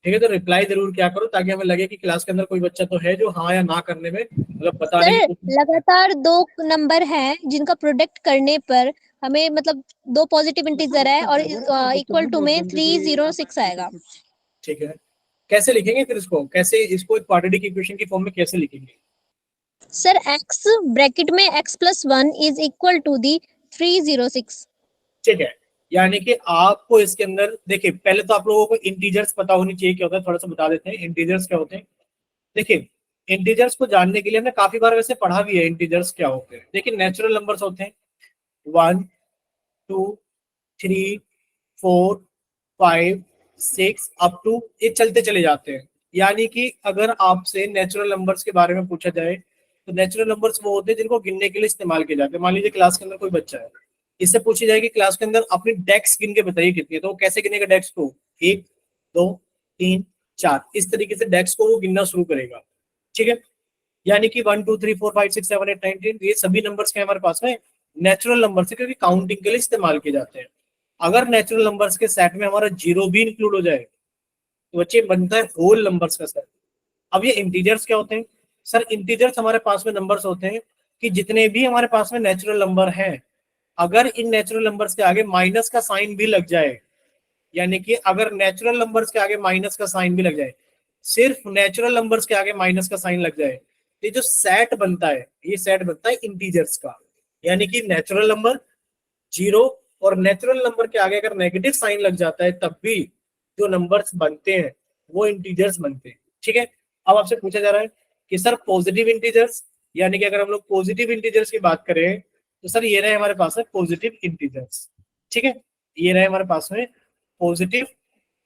ठीक है। तो रिप्लाई जरूर क्या करो ताकि हमें लगे कि क्लास के अंदर कोई बच्चा तो है जो हाँ या ना करने में, मतलब बताने सर की कोशिश। लगातार दो नंबर हैं जिनका प्रोडक्ट करने पर हमें मतलब दो पॉजिटिव इंटीजर है और इक्वल टू में 306 आएगा। ठीक है, कैसे लिखेंगे फिर इसको, कैसे इसको क्वाड्रेटिक इक्वेशन की फॉर्म में कैसे लिखेंगे? सर x ब्रैकेट में x+1 is equal to the 306। ठीक है, यानी कि आपको इसके अंदर देखिए, पहले तो आप लोगों को इंटीजर्स पता होनी चाहिए क्या होता है, थोड़ा सा बता देते हैं इंटीजर्स क्या होते हैं। देखिए इंटीजर्स को जानने के लिए हमने काफी बार वैसे पढ़ा भी है इंटीजर्स क्या होते हैं। देखिए नेचुरल नंबर्स होते हैं 1 2 3 4 5 6 अप टू, ये चलते चले जाते हैं। यानी कि अगर आपसे नेचुरल नंबर्स के बारे में पूछा जाए तो नेचुरल नंबर्स वो होते हैं जिनको गिनने के लिए इस्तेमाल किए जाते हैं। मान लीजिए क्लास के अंदर कोई बच्चा है, इससे पूछी जाएगी क्लास के अंदर अपनी डेस्क गिन के बताइए कितनी है, तो वो कैसे गिनेगा डेस्क को? 1 2 3 4, इस तरीके से डेस्क को वो गिनना शुरू करेगा, ठीक है। यानी कि 1 2 3 4 5 6 7 8 9 10, ये सभी नंबर्स के हमारे पास में नेचुरल नंबर है, क्योंकि काउंटिंग के लिए इस्तेमाल किए जाते हैं। अगर नेचुरल नंबर्स के सेट में हमारा जीरो भी इंक्लूड हो जाए तो बच्चे बनता है होल नंबर्स का सेट। अब ये इंटीजर्स क्या होते हैं? सर इंटीजर्स हमारे पास में नंबर्स होते हैं कि जितने भी हमारे पास में नेचुरल नंबर हैं, अगर इन नेचुरल नंबर्स के आगे माइनस का साइन भी लग जाए, यानी कि अगर नेचुरल नंबर्स के आगे माइनस का साइन भी लग जाए, सिर्फ नेचुरल नंबर्स के आगे माइनस का साइन लग जाए, ये जो सेट बनता है, ये सेट बनता है इंटीजर्स का। यानी कि नेचुरल नंबर जीरो और नेचुरल नंबर के आगे अगर नेगेटिव साइन लग जाता है तब भी जो नंबर्स बनते हैं वो इंटीजर्स बनते हैं, ठीक है। अब आपसे पूछा जा रहा है कि सर पॉजिटिव इंटीजर्स, यानी कि अगर हम लोग पॉजिटिव इंटीजर्स की बात करें तो सर ये रहे हमारे पास है पॉजिटिव इंटीजर्स, ठीक है। ये रहे हमारे पास में पॉजिटिव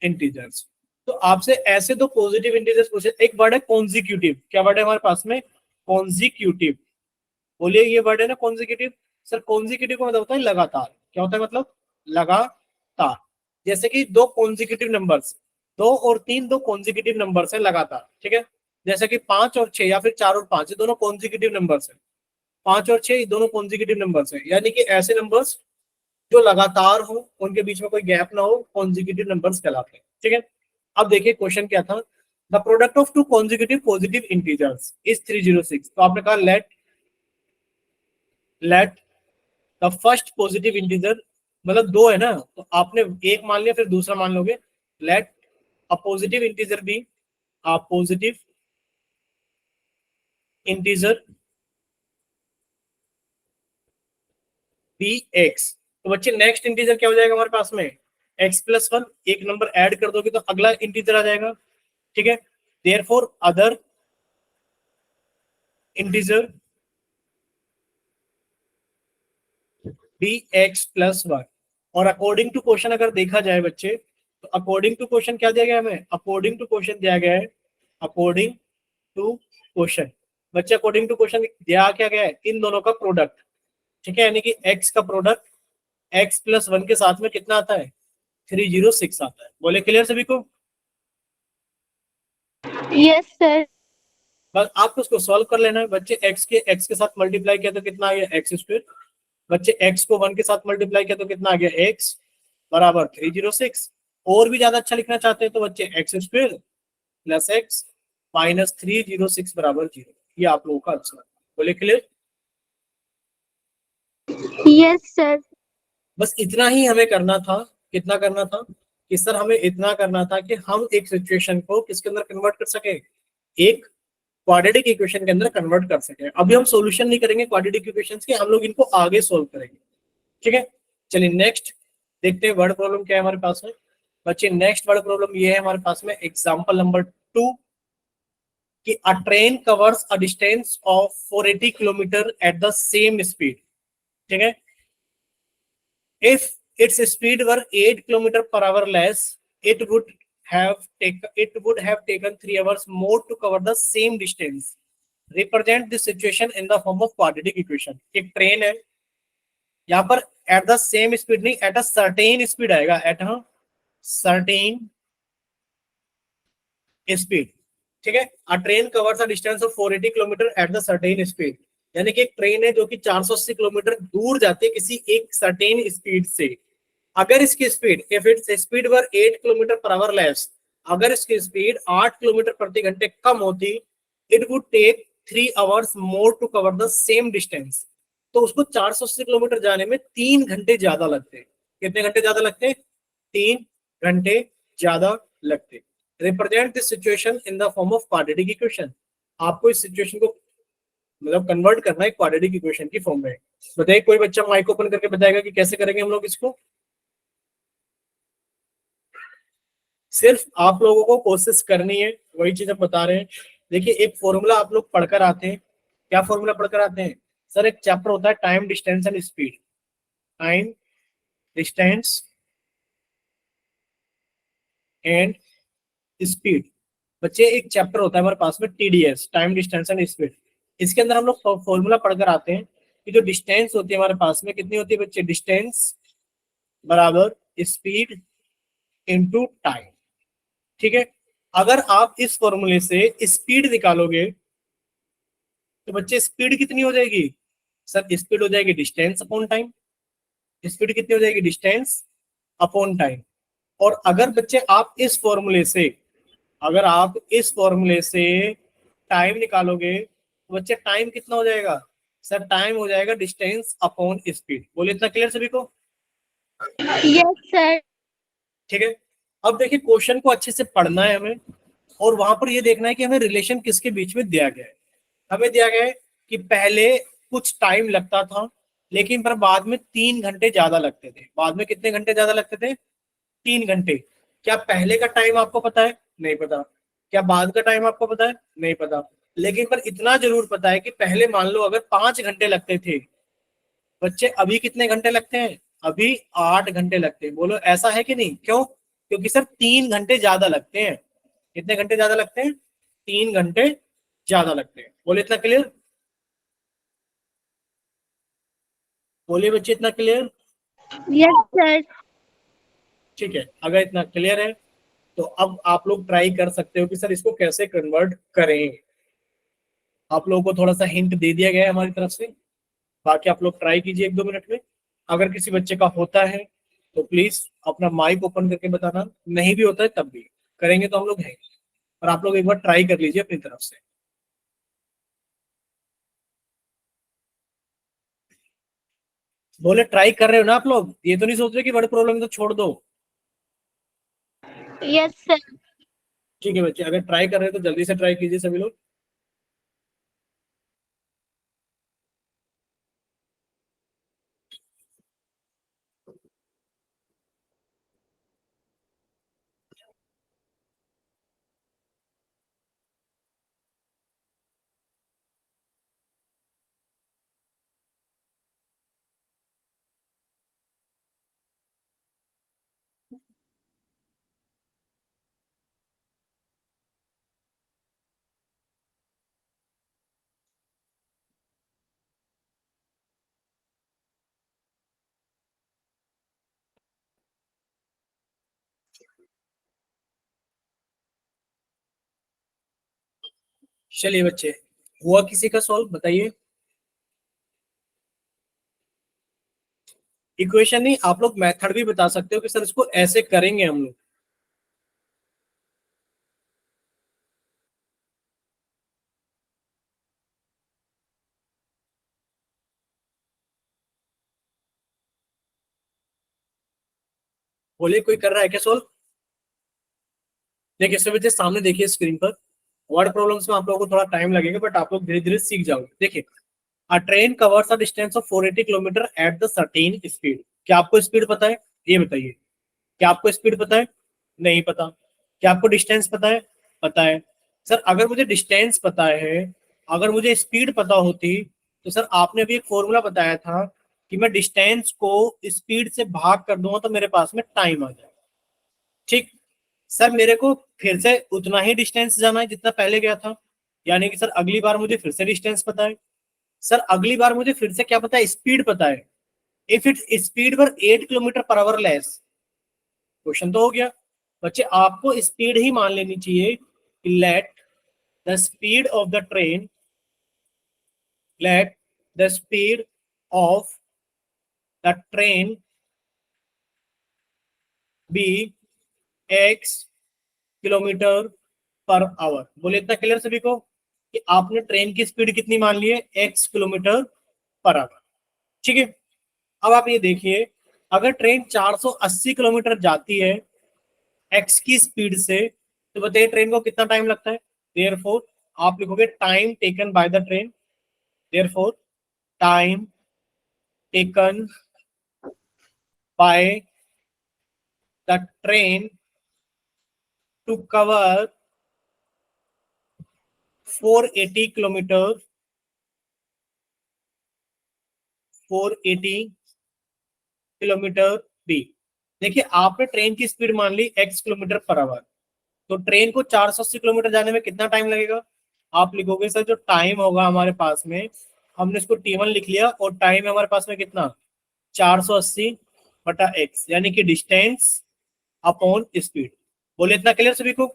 इंटीजर्स। तो आपसे ऐसे दो पॉजिटिव इंटीजर्स पूछे, एक वर्ड है कॉन्जिक्यूटिव, क्या वर्ड है हमारे पास में? कॉन्जिक्यूटिव। बोलिए ये वर्ड है ना कॉन्जिक्यूटिव। सर कॉन्जिक्यूटिव का मतलब होता है लगातार, क्या होता है मतलब? लगातार। जैसे कि दो कॉन्जिक्यूटिव नंबर्स, 2 और 3 दो कॉन्जिक्यूटिव नंबर्स है लगातार, ठीक है। जैसे कि 5 और 6 या फिर 4 और 5 ये दोनों कॉन्जिक्यूटिव नंबर्स है। 5 और 6 ये दोनों कॉन्जिक्यूटिव नंबर्स है, यानी कि ऐसे नंबर्स जो लगातार हो, उनके बीच में कोई गैप ना हो, कॉन्जिक्यूटिव नंबर्स कहलाते हैं, ठीक है। अब देखिए क्वेश्चन क्या था, the product of two consecutive positive integers is 306। तो आपने कहा let the first positive integer, मतलब दो है ना, तो आपने एक मान लिया फिर दूसरा मान लोगे। Let a positive integer b, a positive integer b x. तो बच्चे नेक्स्ट इंटीजर क्या हो जाएगा हमारे पास में? x+1, एक नंबर ऐड कर दोगे तो अगला इंटीजर आ जाएगा, ठीक है। Therefore other integer b x plus one. और अकॉर्डिंग टू क्वेश्चन अगर देखा जाए बच्चे, तो अकॉर्डिंग टू क्वेश्चन क्या दिया गया है हमें? अकॉर्डिंग टू क्वेश्चन दिया गया है, अकॉर्डिंग टू क्वेश्चन बच्चे, अकॉर्डिंग टू क्वेश्चन दिया क्या गया है? इन दोनों का प्रोडक्ट। ठीक है, यानी कि एक्स का प्रोडक्ट एक्स प्लस वन के साथ में कितना आता है? 306 आता है। बोले क्लियर सभी को? Yes sir. बस आपको उसको सॉल्व कर लेना है बच्चे। एक्स के साथ मल्टीप्लाई किया तो कितना आ गया? X square. बच्चे एक्स को वन के साथ मल्टीप्लाई किया तो कितना आ गया? एक्स बराबर 306। और भी ज्यादा अच्छा लिखना चाहते हैं तो बच्चे x square plus x minus 306 बराबर 0। ये आप लोगों का आंसर है। बोले क्लियर? Yes sir. बस इतना ही हमें करना था। कितना करना था? कि सर हमें इतना करना था कि हम एक सिचुएशन को किसके अंदर कन्वर्ट कर सके? एक क्वाड्रेटिक इक्वेशन के अंदर कन्वर्ट कर सके। अभी हम सॉल्यूशन नहीं करेंगे क्वाड्रेटिक इक्वेशंस के, हम लोग इनको आगे सोल्व करेंगे। ठीक है, चलिए नेक्स्ट देखते हैं वर्ड प्रॉब्लम क्या है हमारे पास में। बच्चे नेक्स्ट वर्ड प्रॉब्लम ये है हमारे पास में, एग्जांपल नंबर 2, कि अ train covers a distance of 480 kilometre at the same speed. ठीक है, if its speed were 8 kilometer per hour less, it would have taken 3 hours more to cover the same distance. Represent this situation in the form of quadratic equation. एक train है, यहाँ पर at the same speed नहीं, at a certain speed आएगा, at a certain speed. ठीक है, अ train covers a distance of 480 kilometre at the certain speed. यानी कि एक ट्रेन है जो कि 480 किलोमीटर दूर जाती है किसी एक सर्टेन स्पीड से। अगर इसकी speed, if it's speed were 8 kilometre per hour less, अगर इसकी स्पीड 8 किलोमीटर प्रति घंटे कम होती, it would take 3 hours more to cover the same distance. तो उसको 480 किलोमीटर जाने में 3 घंटे ज्यादा लगते। कितने घंटे ज्यादा लगते? 3 घंटे ज्यादा लगते। Represent this situation in the form of quadratic equation. आपको इस सिचुएशन को मतलब कन्वर्ट करना है क्वाड्रेटिक इक्वेशन की फॉर्म में। बताइए, कोई बच्चा माइक ओपन करके बताएगा कि कैसे करेंगे हम लोग इसको। सिर्फ आप लोगों को कोशिश करनी है, वही चीज हम बता रहे हैं। देखिए, एक फॉर्मूला आप लोग पढ़कर आते हैं। क्या फॉर्मूला पढ़कर आते हैं? सर एक चैप्टर होता है time distance and speed. Time distance and speed. बच्चे एक चैप्टर होता है हमारे पास में TDS, time distance and speed. इसके अंदर हम लोग फॉर्मूला पढ़कर आते हैं कि जो डिस्टेंस होती है हमारे पास में कितनी होती है बच्चे? डिस्टेंस बराबर स्पीड इनटू टाइम। ठीक है, अगर आप इस फॉर्मूले से स्पीड निकालोगे तो बच्चे स्पीड कितनी हो जाएगी? सर स्पीड हो जाएगी डिस्टेंस अपॉन टाइम। स्पीड कितनी हो जाएगी? Distance upon time. और अगर बच्चे आप इस फॉर्मूले से, अगर आप इस फॉर्मूले से टाइम निकालोगे तो बच्चे टाइम कितना हो जाएगा? सर टाइम हो जाएगा डिस्टेंस अपॉन स्पीड। बोले इतना क्लियर सभी को? Yes sir. ठीक है, अब देखिए क्वेश्चन को अच्छे से पढ़ना है हमें, और वहां पर ये देखना है कि हमें रिलेशन किसके बीच में दिया गया है। हमें दिया गया है कि पहले कुछ टाइम लगता था, लेकिन पर बाद में 3 घंटे ज्यादा लगते थे। बाद में कितने घंटे ज्यादा लगते थे? 3 घंटे। क्या पहले का टाइम आपको पता है? नहीं पता। क्या बाद का टाइम आपको पता है? नहीं पता। लेकिन पर इतना जरूर पता है कि पहले मान लो अगर 5 घंटे लगते थे बच्चे, अभी कितने घंटे लगते हैं? अभी 8 घंटे लगते हैं। बोलो ऐसा है कि नहीं? क्यों? क्योंकि सर 3 घंटे ज्यादा लगते हैं। कितने घंटे ज्यादा लगते हैं? 3 घंटे ज्यादा लगते हैं। बोले इतना क्लियर? बोलिए बच्चे इतना क्लियर? Yes sir. ठीक है, अगर इतना क्लियर है तो अब आप लोग ट्राई कर सकते हो कि सर इसको कैसे कन्वर्ट करें। आप लोगों को थोड़ा सा हिंट दे दिया गया है हमारी तरफ से, बाकी आप लोग ट्राई कीजिए 1-2 मिनट में। अगर किसी बच्चे का होता है तो प्लीज अपना माइक ओपन करके बताना, नहीं भी होता है तब भी करेंगे तो हम लोग हैं। और आप लोग एक बार ट्राई कर लीजिए अपनी तरफ से। बोले ट्राई कर रहे हो ना आप लोग? ये तो नहीं सोच रहे कि बड़े प्रॉब्लम तो छोड़ दो। Yes sir. ठीक है बच्चे, अगर ट्राई कर रहे हो तो जल्दी से ट्राई कीजिए सभी लोग। चलिए बच्चे, हुआ किसी का सॉल्व बताइए। इक्वेशन नहीं, आप लोग मेथड भी बता सकते हो कि सर इसको ऐसे करेंगे हम लोग। बोलिए, कोई कर रहा है क्या सॉल्व? देखिए सभी बच्चे सामने देखिए स्क्रीन पर। वर्ड प्रॉब्लम्स में आप लोगों को थोड़ा टाइम लगेगा, बट आप लोग धीरे धीरे सीख जाओगे। देखिए, अ train covers a distance of 480 kilometre at the certain speed. क्या आपको स्पीड पता है? ये बताइए, क्या आपको स्पीड पता है? नहीं पता। क्या आपको डिस्टेंस पता है? पता है। सर अगर मुझे डिस्टेंस पता है, अगर मुझे स्पीड पता होती, तो सर आपने भी एक फॉर्मूला बताया था कि मैं डिस्टेंस को स्पीड से भाग कर दूंगा तो मेरे पास में टाइम आ जाए। ठीक। सर मेरे को फिर से उतना ही डिस्टेंस जाना है जितना पहले गया था, यानी कि सर अगली बार मुझे फिर से डिस्टेंस पता है। सर अगली बार मुझे फिर से क्या पता है? स्पीड पता है। If it speed were 8 kilometre per hour less, question तो हो गया। बच्चे आपको स्पीड ही मान लेनी चाहिए कि the speed of the train let the speed of the train be x kilometre per hour. बोले इतना क्लियर सभी को कि आपने ट्रेन की स्पीड कितनी मान ली है? x kilometre per our. ठीक है। अब आप ये देखिए, अगर ट्रेन 480 किलोमीटर जाती है x की स्पीड से, तो बताइए ट्रेन को कितना टाइम लगता है? देयरफॉर आप लिखोगे time taken by the train. Therefore time taken by the train to cover 480 kilometre 480 kilometre be. देखिए आपने ट्रेन की स्पीड मान ली x किलोमीटर पर आवर, तो ट्रेन को 480 किलोमीटर जाने में कितना टाइम लगेगा? आप लिखोगे सर जो टाइम होगा हमारे पास में, हमने इसको t1 लिख लिया, और टाइम है हमारे पास में कितना? 480 बटा x, यानी कि डिस्टेंस अपॉन स्पीड। बोले इतना क्लियर सभी को?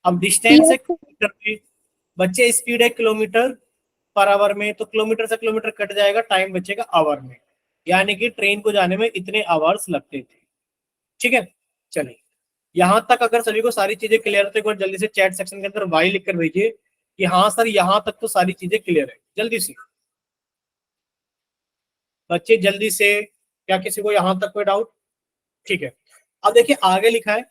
अब डिस्टेंस है यस सर। किलोमीटर में, बच्चे स्पीड है किलोमीटर पर आवर में, तो किलोमीटर से किलोमीटर कट जाएगा, टाइम बचेगा आवर में, यानी कि ट्रेन को जाने में इतने आवर्स लगते थे। ठीक है। चलिए, यहां तक अगर सभी को सारी चीजें क्लियर है तो एक बार जल्दी से चैट सेक्शन के अंदर वाई लिख कर भेजिए कि हाँ सर यहां तक तो सारी चीजें क्लियर है। जल्दी से बच्चे, जल्दी से। क्या किसी को यहां तक कोई डाउट? ठीक है। अब देखिए आगे लिखा है,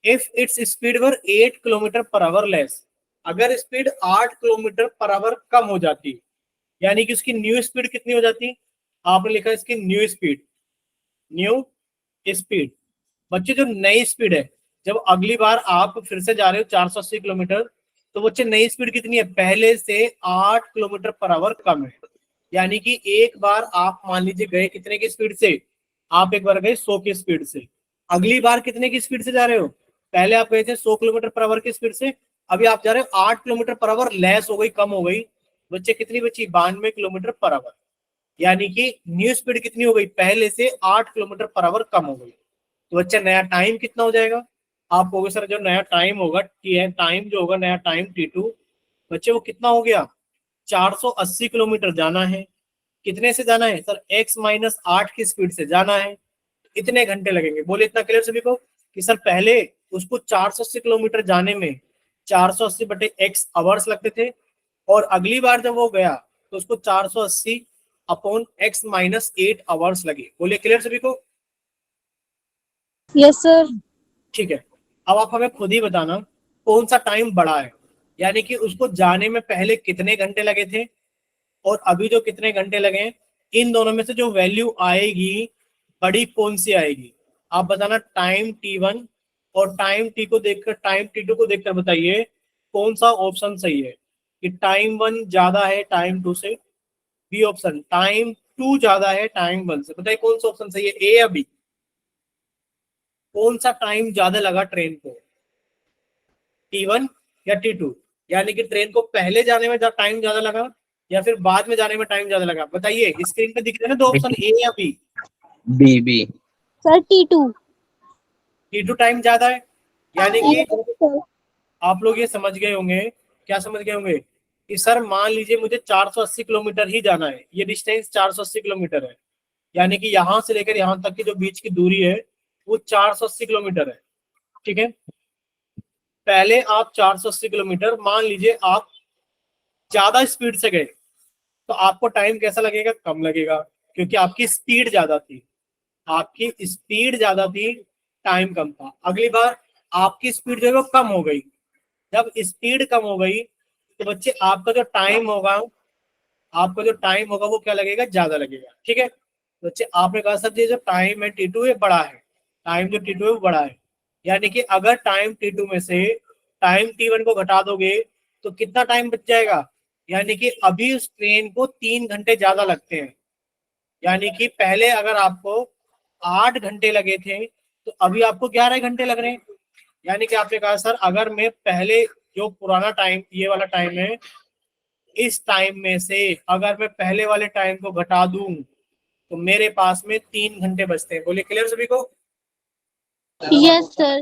if it's speed were 8 kilometre per hour less. अगर स्पीड 8 किलोमीटर पर आवर कम हो जाती, यानी कि उसकी न्यू स्पीड कितनी हो जाती? आपने लिखा है इसकी न्यू स्पीड। न्यू स्पीड, बच्चे जो नई स्पीड है, जब अगली बार आप फिर से जा रहे हो 480 किलोमीटर, तो बच्चे नई स्पीड कितनी है? पहले से 8 किलोमीटर पर आवर कम है। यानी कि एक बार आप मान लीजिए गए कितने की स्पीड से? आप एक बार गए 100 की स्पीड से। अगली बार कितने की स्पीड से जा रहे हो? पहले आप गए थे 100 किलोमीटर पर आवर की स्पीड से, अभी आप जा रहे हो 8 किलोमीटर पर आवर लेस हो गई, कम हो गई। बच्चे कितनी बची? 92 किलोमीटर पर आवर। यानी कि न्यू स्पीड कितनी हो गई? पहले से 8 किलोमीटर पर आवर कम हो गई। तो बच्चा नया टाइम कितना हो जाएगा? आप कहोगे सर जो नया टाइम होगा टी है, टाइम जो होगा नया टाइम T2, बच्चे वो कितना हो गया? 480 किलोमीटर जाना है। कितने से जाना है सर? x-8 की स्पीड से जाना है। इतने घंटे लगेंगे। बोले इतना क्लियर सभी को कि सर पहले उसको 480 किलोमीटर जाने में 480 बटे x आवर्स लगते थे, और अगली बार जब वो गया तो उसको 480 अपॉन x-8 आवर्स लगे। बोले क्लियर सभी को? Yes sir. ठीक है। अब आप हमें खुद ही बताना कौन सा टाइम बड़ा है, यानी कि उसको जाने में पहले कितने घंटे लगे थे और अभी जो कितने घंटे लगे हैं, इन दोनों में से जो वैल्यू आएगी बड़ी कौन सी आएगी? आप बताना टाइम T1 और टाइम T को देखकर, टाइम T2 को देखकर बताइए कौन सा ऑप्शन सही है, कि टाइम 1 ज्यादा है टाइम 2 से, बी ऑप्शन टाइम 2 ज्यादा है टाइम 1 से। बताइए कौन सा ऑप्शन सही है, ए या बी? कौन सा टाइम ज्यादा लगा ट्रेन को, T1 या T2? यानी कि ट्रेन को पहले जाने में टाइम ज्यादा लगा या फिर बाद में जाने में टाइम ज्यादा लगा? बताइए, स्क्रीन पे दिख रहे हैं ना दो ऑप्शन, ए या B? B B. Sir T2। T2 time ज्यादा है, यानी कि यस सर। आप लोग ये समझ गए होंगे, क्या समझ गए होंगे कि सर मान लीजिए मुझे 480 किलोमीटर ही जाना है, ये डिस्टेंस 480 किलोमीटर है, यानी कि यहाँ से लेकर यहाँ तक की जो बीच की दूरी है वो 480 किलोमीटर है। ठीक है, पहले आप 480 किलोमीटर, मान लीजिए आप ज्यादा स्पीड से गए तो आपको टाइम कैसा लगेगा? कम लगेगा, क्योंकि आपकी स्पीड ज्यादा थी, आपकी स्पीड ज्यादा थी, टाइम कम था। अगली बार आपकी स्पीड जो है वो कम हो गई, जब स्पीड कम हो गई तो बच्चे आपका जो टाइम होगा, आपका जो टाइम होगा वो क्या लगेगा? ज्यादा लगेगा। ठीक है, तो बच्चे आपने कहा सर ये जो टाइम है T2 ये बड़ा है, टाइम जो T2 है वो बड़ा है, यानी कि अगर टाइम T2 में से टाइम T1 को घटा दोगे तो कितना टाइम बच जाएगा? यानी कि अभी उस ट्रेन को 3 घंटे ज्यादा लगते हैं, यानी कि पहले अगर आपको 8 घंटे लगे थे तो अभी आपको 11 घंटे लग रहे हैं। यानी कि आपने कहा सर अगर मैं पहले जो पुराना टाइम, ये वाला टाइम है, इस टाइम में से अगर मैं पहले वाले टाइम को घटा दूं तो मेरे पास में 3 घंटे बचते हैं। बोलिए क्लियर सभी को? Yes sir.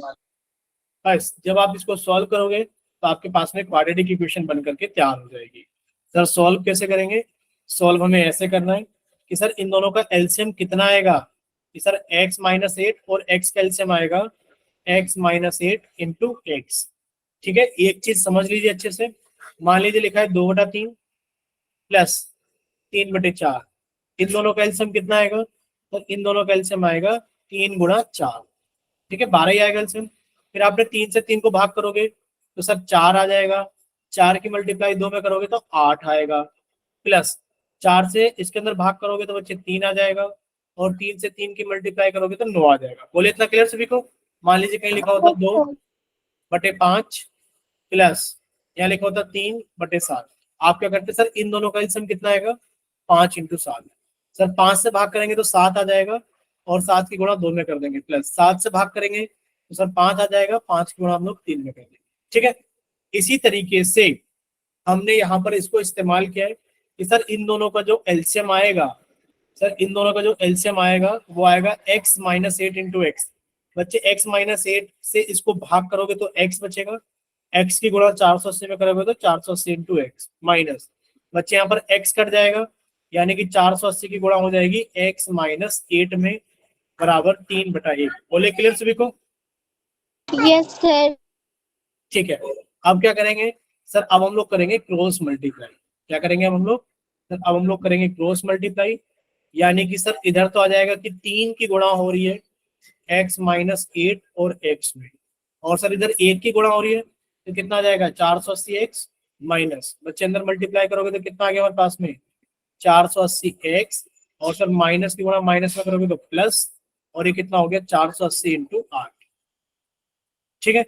बस जब आप इसको सॉल्व करोगे तो आपके पास में क्वाड्रेटिक इक्वेशन बन करके तैयार हो जाएगी। सर सॉल्व कैसे करेंगे? सॉल्व हमें ऐसे करना है कि सर इन दोनों का एलसीएम कितना आएगा, कि सर x-8 और x का एलसीएम आएगा x-8 इंटू एक्स। ठीक है, एक चीज समझ लीजिए अच्छे से, मान लीजिए लिखा है 2/3 प्लस 3/4, इन दोनों का एलसीएम कितना आएगा? तो इन दोनों का एलसीएम आएगा 3 × 4। ठीक है, 12 ही आएगा एलसीएम। फिर आपने 3 से 3 को भाग करोगे तो सर 4 आ जाएगा, 4 की मल्टीप्लाई 2 में करोगे तो 8 आएगा, प्लस 4 से इसके अंदर भाग करोगे तो बच्चे 3 आ जाएगा, और 3 से 3 की मल्टीप्लाई करोगे तो 9 आ जाएगा। बोले इतना क्लियर सभी को? मान लीजिए कहीं लिखा होता 2/5 प्लस यहाँ लिखा होता 3/7, आप क्या करते सर इन दोनों का एलसीएम कितना आएगा? 5 × 7। सर 5 से भाग करेंगे तो 7 आ जाएगा, और 7 की गुणा 2 में कर देंगे, प्लस 7 से भाग करेंगे तो सर 5 आ जाएगा, 5 की गुणा हम लोग 3 में कर देंगे। ठीक है, इसी तरीके से हमने यहाँ पर इसको इस्तेमाल किया है कि सर इन दोनों का जो एलसीएम आएगा, सर इन दोनों का जो एलसीएम आएगा वो आएगा x-8 इंटू एक्स। बच्चे x-8 से इसको भाग करोगे तो x बचेगा, x की गुणा 480 में करोगे तो 480 इंटू एक्स, माइनस बच्चे यहाँ पर x कट जाएगा, यानी कि 480 की गुणा हो जाएगी x-8 में, बराबर 3/1। बोले क्लियर सभी को? Yes sir. ठीक है, अब क्या करेंगे सर? अब हम लोग करेंगे क्रॉस मल्टीप्लाई। क्या करेंगे अब हम लोग? सर अब हम लोग करेंगे क्रॉस मल्टीप्लाई, यानी कि सर इधर तो आ जाएगा कि 3 की गुणा हो रही है x-8 और x में, और सर इधर 1 की गुणा हो रही है तो कितना आ जाएगा? 480x माइनस, बच्चे अंदर मल्टीप्लाई करोगे तो कितना आ गया हमारे पास में? 480x, और सर माइनस की गुणा माइनस में करोगे तो प्लस, और ये कितना हो गया? 480 इंटू 8। ठीक है,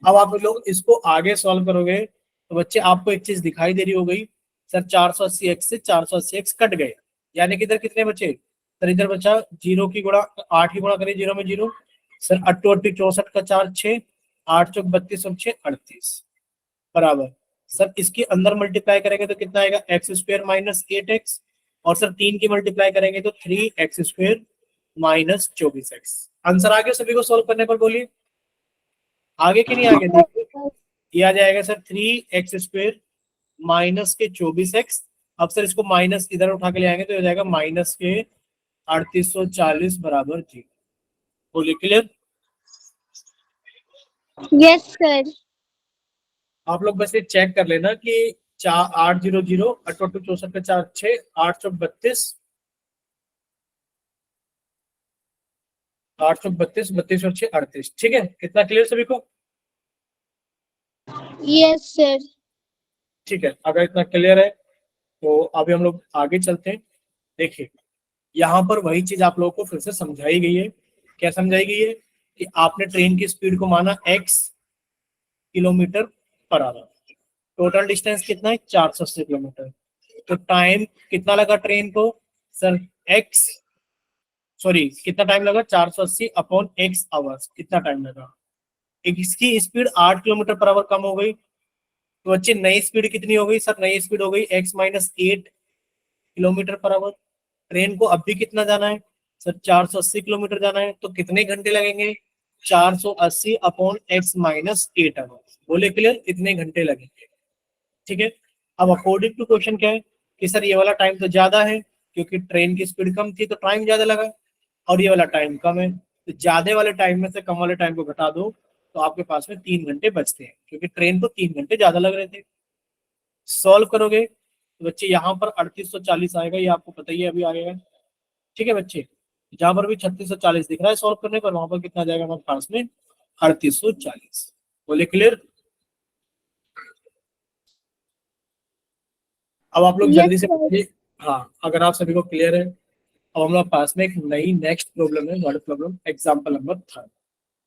अब आप लोग इसको आगे सॉल्व करोगे तो बच्चे आपको एक चीज दिखाई दे रही हो गई, सर 480x से 480x कट गए, यानी कि इधर कितने बचे? सर इधर बचा 0 की गुणा 8 की गुणा करिए, 0 में 0, सर 8 8 64 का 4 6, 8 चौक 32 और 6 38, बराबर सर इसके अंदर मल्टीप्लाई करेंगे तो कितना आएगा? x² माइनस 8x, और सर 3 की मल्टीप्लाई करेंगे तो 3x² माइनस 24x। आंसर आ गया सभी को सॉल्व करने पर? बोलिए आगे कि नहीं आगे? देखिए ये आ जाएगा सर 3x² माइनस के 24x। अब सर इसको माइनस इधर उठा के ले आएंगे तो हो जाएगा माइनस के 3840 बराबर 0। बोलिए क्लियर? Yes sir. आप लोग बस ये चेक कर लेना कि 800 8 64 का 4 6, 8 चौक 32, 8 चौक 32, 32 और 6 38। ठीक है, कितना क्लियर सभी को? Yes sir. ठीक है, अगर इतना क्लियर है तो अभी हम लोग आगे चलते हैं। देखिए यहाँ पर वही चीज आप लोगों को फिर से समझाई गई है। क्या समझाई गई है? कि आपने ट्रेन की स्पीड को माना x kilometre per our, total distance कितना है? 480 किलोमीटर। तो टाइम कितना लगा ट्रेन को? सर x, सॉरी कितना टाइम लगा? 480 अपॉन x आवर्स, कितना टाइम लगा? इसकी स्पीड 8 किलोमीटर पर आवर कम हो गई, तो बच्चे नई स्पीड कितनी हो गई? सर नई स्पीड हो गई x-8 kilometre per our. Train को अब भी कितना जाना है? सर 480 किलोमीटर जाना है, तो कितने घंटे लगेंगे? 480 अपॉन x-8 आवर। बोले क्लियर? इतने घंटे लगेंगे। ठीक है, अब अकॉर्डिंग टू क्वेश्चन क्या है कि सर ये वाला टाइम तो ज्यादा है क्योंकि ट्रेन की स्पीड कम थी तो टाइम ज्यादा लगा, और ये वाला टाइम कम है तो ज्यादा वाले टाइम में से कम वाले टाइम को घटा दो तो आपके पास में 3 घंटे बचते हैं क्योंकि ट्रेन को 3 घंटे ज्यादा लग रहे थे। सॉल्व करोगे तो बच्चे यहाँ पर 3840 आएगा, ये आपको पता ही है अभी आएगा। ठीक है बच्चे, जहां पर भी 3640 दिख रहा है सॉल्व करने पर, वहां पर कितना जाएगा हमारे पास में 3840। बोले क्लियर? अब आप लोग यस जल्दी से सर। बताइए। हाँ, अगर आप सभी को क्लियर है, अब हम लोग पास में एक नई नेक्स्ट प्रॉब्लम है, वर्ड प्रॉब्लम एग्जाम्पल नंबर 3।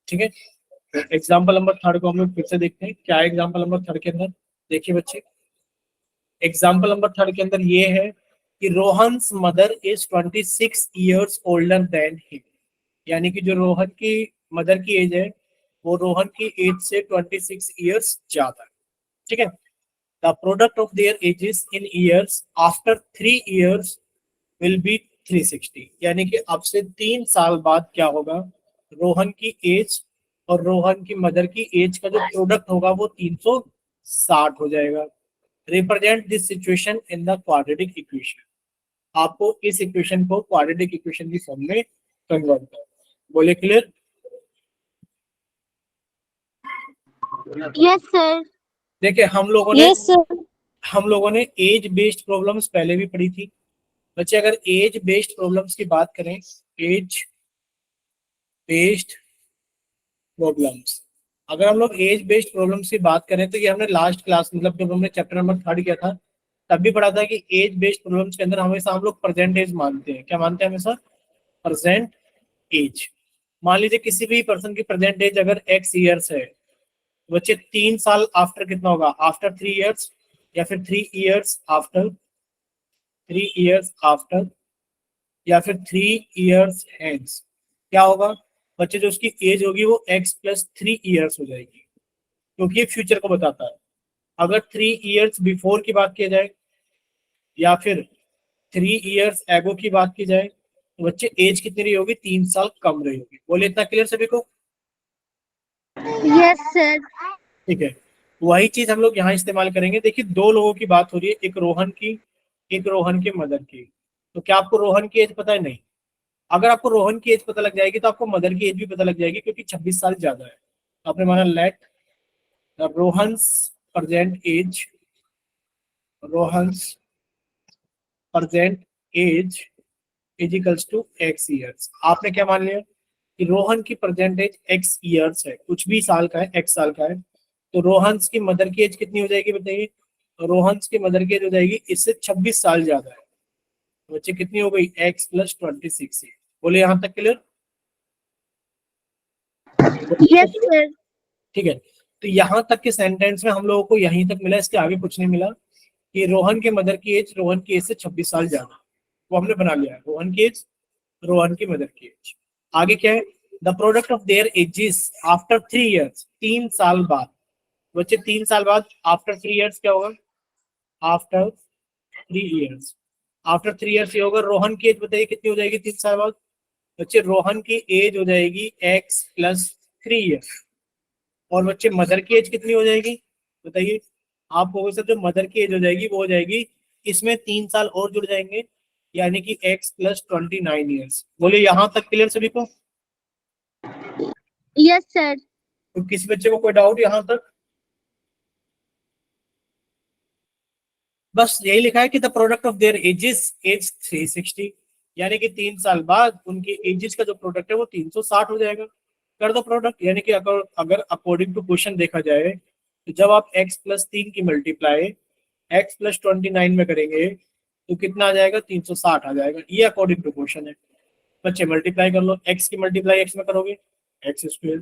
ठीक है, तो एग्जाम्पल नंबर 3 को हम लोग फिर से देखते हैं क्या है एग्जाम्पल नंबर 3 के अंदर। देखिए बच्चे, एग्जाम्पल नंबर 3 के अंदर ये है कि Rohan's mother is 26 years older than him, यानी कि जो रोहन की मदर की एज है वो रोहन की एज से 26 years ज्यादा है। ठीक है, the product of their edges in years after 3 years will be 360, यानी कि अब से 3 साल बाद क्या होगा, रोहन की एज और रोहन की मदर की एज का जो प्रोडक्ट होगा वो 360 हो जाएगा। Represent this situation in the quadratic equation, आपको इस इक्वेशन को क्वाड्रेटिक इक्वेशन की फॉर्म में कन्वर्ट करना। बोले क्लियर? Yes sir. देखिए यस सर। हम लोगों ने एज बेस्ड प्रॉब्लम्स पहले भी पढ़ी थी बच्चे। अगर एज बेस्ड प्रॉब्लम्स की बात करें, एज बेस्ड प्रॉब्लम्स, अगर हम लोग एज बेस्ड प्रॉब्लम्स की बात करें तो ये हमने लास्ट क्लास मतलब जब हमने चैप्टर नंबर 3 किया था तब भी पढ़ा था कि एज बेस्ड प्रॉब्लम्स के अंदर हमेशा हम लोग प्रेजेंट एज मानते हैं। क्या मानते हैं हमेशा? Present age. मान लीजिए किसी भी पर्सन की प्रेजेंट एज अगर एक्स ईयर्स है, तो बच्चे 3 साल आफ्टर कितना होगा? आफ्टर 3 years, या फिर 3 years आफ्टर, 3 years आफ्टर, या फिर 3 years हेंस क्या होगा बच्चे? जो उसकी एज होगी वो x+3 years हो जाएगी, क्योंकि ये फ्यूचर को बताता है। अगर 3 years बिफोर की बात की जाए या फिर 3 years एगो की बात की जाए तो बच्चे एज कितनी रही होगी? 3 साल कम रही होगी। बोले इतना क्लियर सभी को? Yes sir. ठीक है, वही चीज हम लोग यहाँ इस्तेमाल करेंगे। देखिए, दो लोगों की बात हो रही है, एक रोहन की, एक रोहन के मदर की। तो क्या आपको रोहन की एज पता है? नहीं। अगर आपको रोहन की एज पता लग जाएगी तो आपको मदर की एज भी पता लग जाएगी क्योंकि 26 साल ज्यादा है। तो आपने माना let Rohan's present age, Rohan's present age is equals to x years. आपने क्या मान लिया कि रोहन की प्रेजेंट एज एक्स ईयर्स है, कुछ भी साल का है, एक्स साल का है। तो रोहन्स की मदर की एज कितनी हो जाएगी बताइए? रोहन्स की मदर की एज हो जाएगी इससे 26 साल ज्यादा है। तो बच्चे कितनी हो गई? x+26। बोले यहाँ तक क्लियर? Yes sir. ठीक है, तो यहाँ तक के सेंटेंस में हम लोगों को यहीं तक मिला, इसके आगे कुछ नहीं मिला कि रोहन के मदर की एज रोहन की एज से 26 साल ज्यादा, वो हमने बना लिया है। रोहन की एज, रोहन की मदर की एज। आगे क्या है? The product of their edges after 3 years, 3 साल बाद। बच्चे 3 साल बाद आफ्टर 3 years क्या होगा? आफ्टर 3 years, आफ्टर 3 years ये होगा। रोहन की एज बताइए कितनी हो जाएगी 3 साल बाद? बच्चे रोहन की एज हो जाएगी x+3 years। और बच्चे मदर की एज कितनी हो जाएगी बताइए? आप लोगों से जो मदर की एज हो जाएगी वो हो जाएगी, इसमें 3 साल और जुड़ जाएंगे, यानी कि x+29 years। बोलिए यहाँ तक क्लियर सभी को? Yes sir. तो किसी बच्चे को कोई डाउट यहाँ तक? बस यही लिखा है कि the product of their ages is 360, यानी कि 3 साल बाद उनके एजेस का जो प्रोडक्ट है वो 360 हो जाएगा। कर दो प्रोडक्ट, यानी कि अगर अगर अकॉर्डिंग टू क्वेश्चन देखा जाए तो जब आप x+3 की मल्टीप्लाई x+29 में करेंगे तो कितना आ जाएगा? 360 आ जाएगा। ये अकॉर्डिंग टू क्वेश्चन है। बच्चे मल्टीप्लाई कर लो, x की मल्टीप्लाई x में करोगे x²,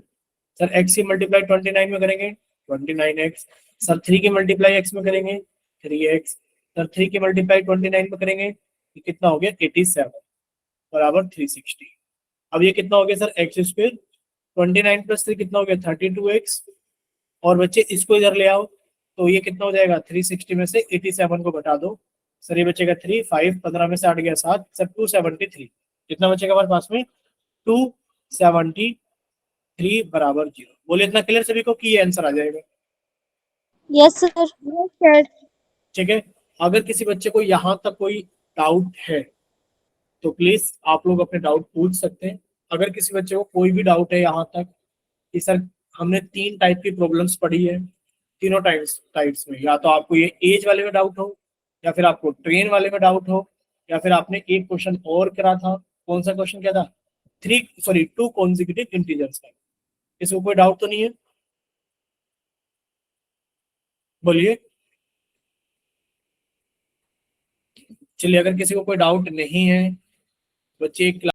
सर x की मल्टीप्लाई 29 में करेंगे 29x, सर 3 की मल्टीप्लाई x में करेंगे 3x, सर 3 की मल्टीप्लाई 29 में करेंगे तो कितना हो गया? 87 बराबर 360। अब ये कितना हो गया सर? x², 29+3 कितना हो गया? 32x। और बच्चे इसको इधर ले आओ तो ये कितना हो जाएगा? 360 में से 87 को घटा दो, सर ये बचेगा 3, 5, 15 में से 8 गया 7, सर 273। कितना बचेगा हमारे पास में? 273 बराबर 0। बोले इतना क्लियर सभी को कि ये आंसर आ जाएगा? Yes sir. Yes sir. ठीक है। अगर किसी बच्चे को यहाँ तक कोई डाउट है तो प्लीज आप लोग अपने डाउट पूछ सकते हैं। अगर किसी बच्चे को कोई भी डाउट है यहाँ तक कि सर हमने 3 टाइप की प्रॉब्लम्स पढ़ी है, तीनों टाइप्स टाइप्स में, या तो आपको ये एज वाले में डाउट हो, या फिर आपको ट्रेन वाले में डाउट हो, या फिर आपने एक क्वेश्चन और करा था, कौन सा क्वेश्चन क्या था, 2 कॉन्जिक्यूटिव इंटीजर्स का, इसमें कोई डाउट तो नहीं है? बोलिए। चलिए, अगर किसी को कोई डाउट नहीं है, बच्चे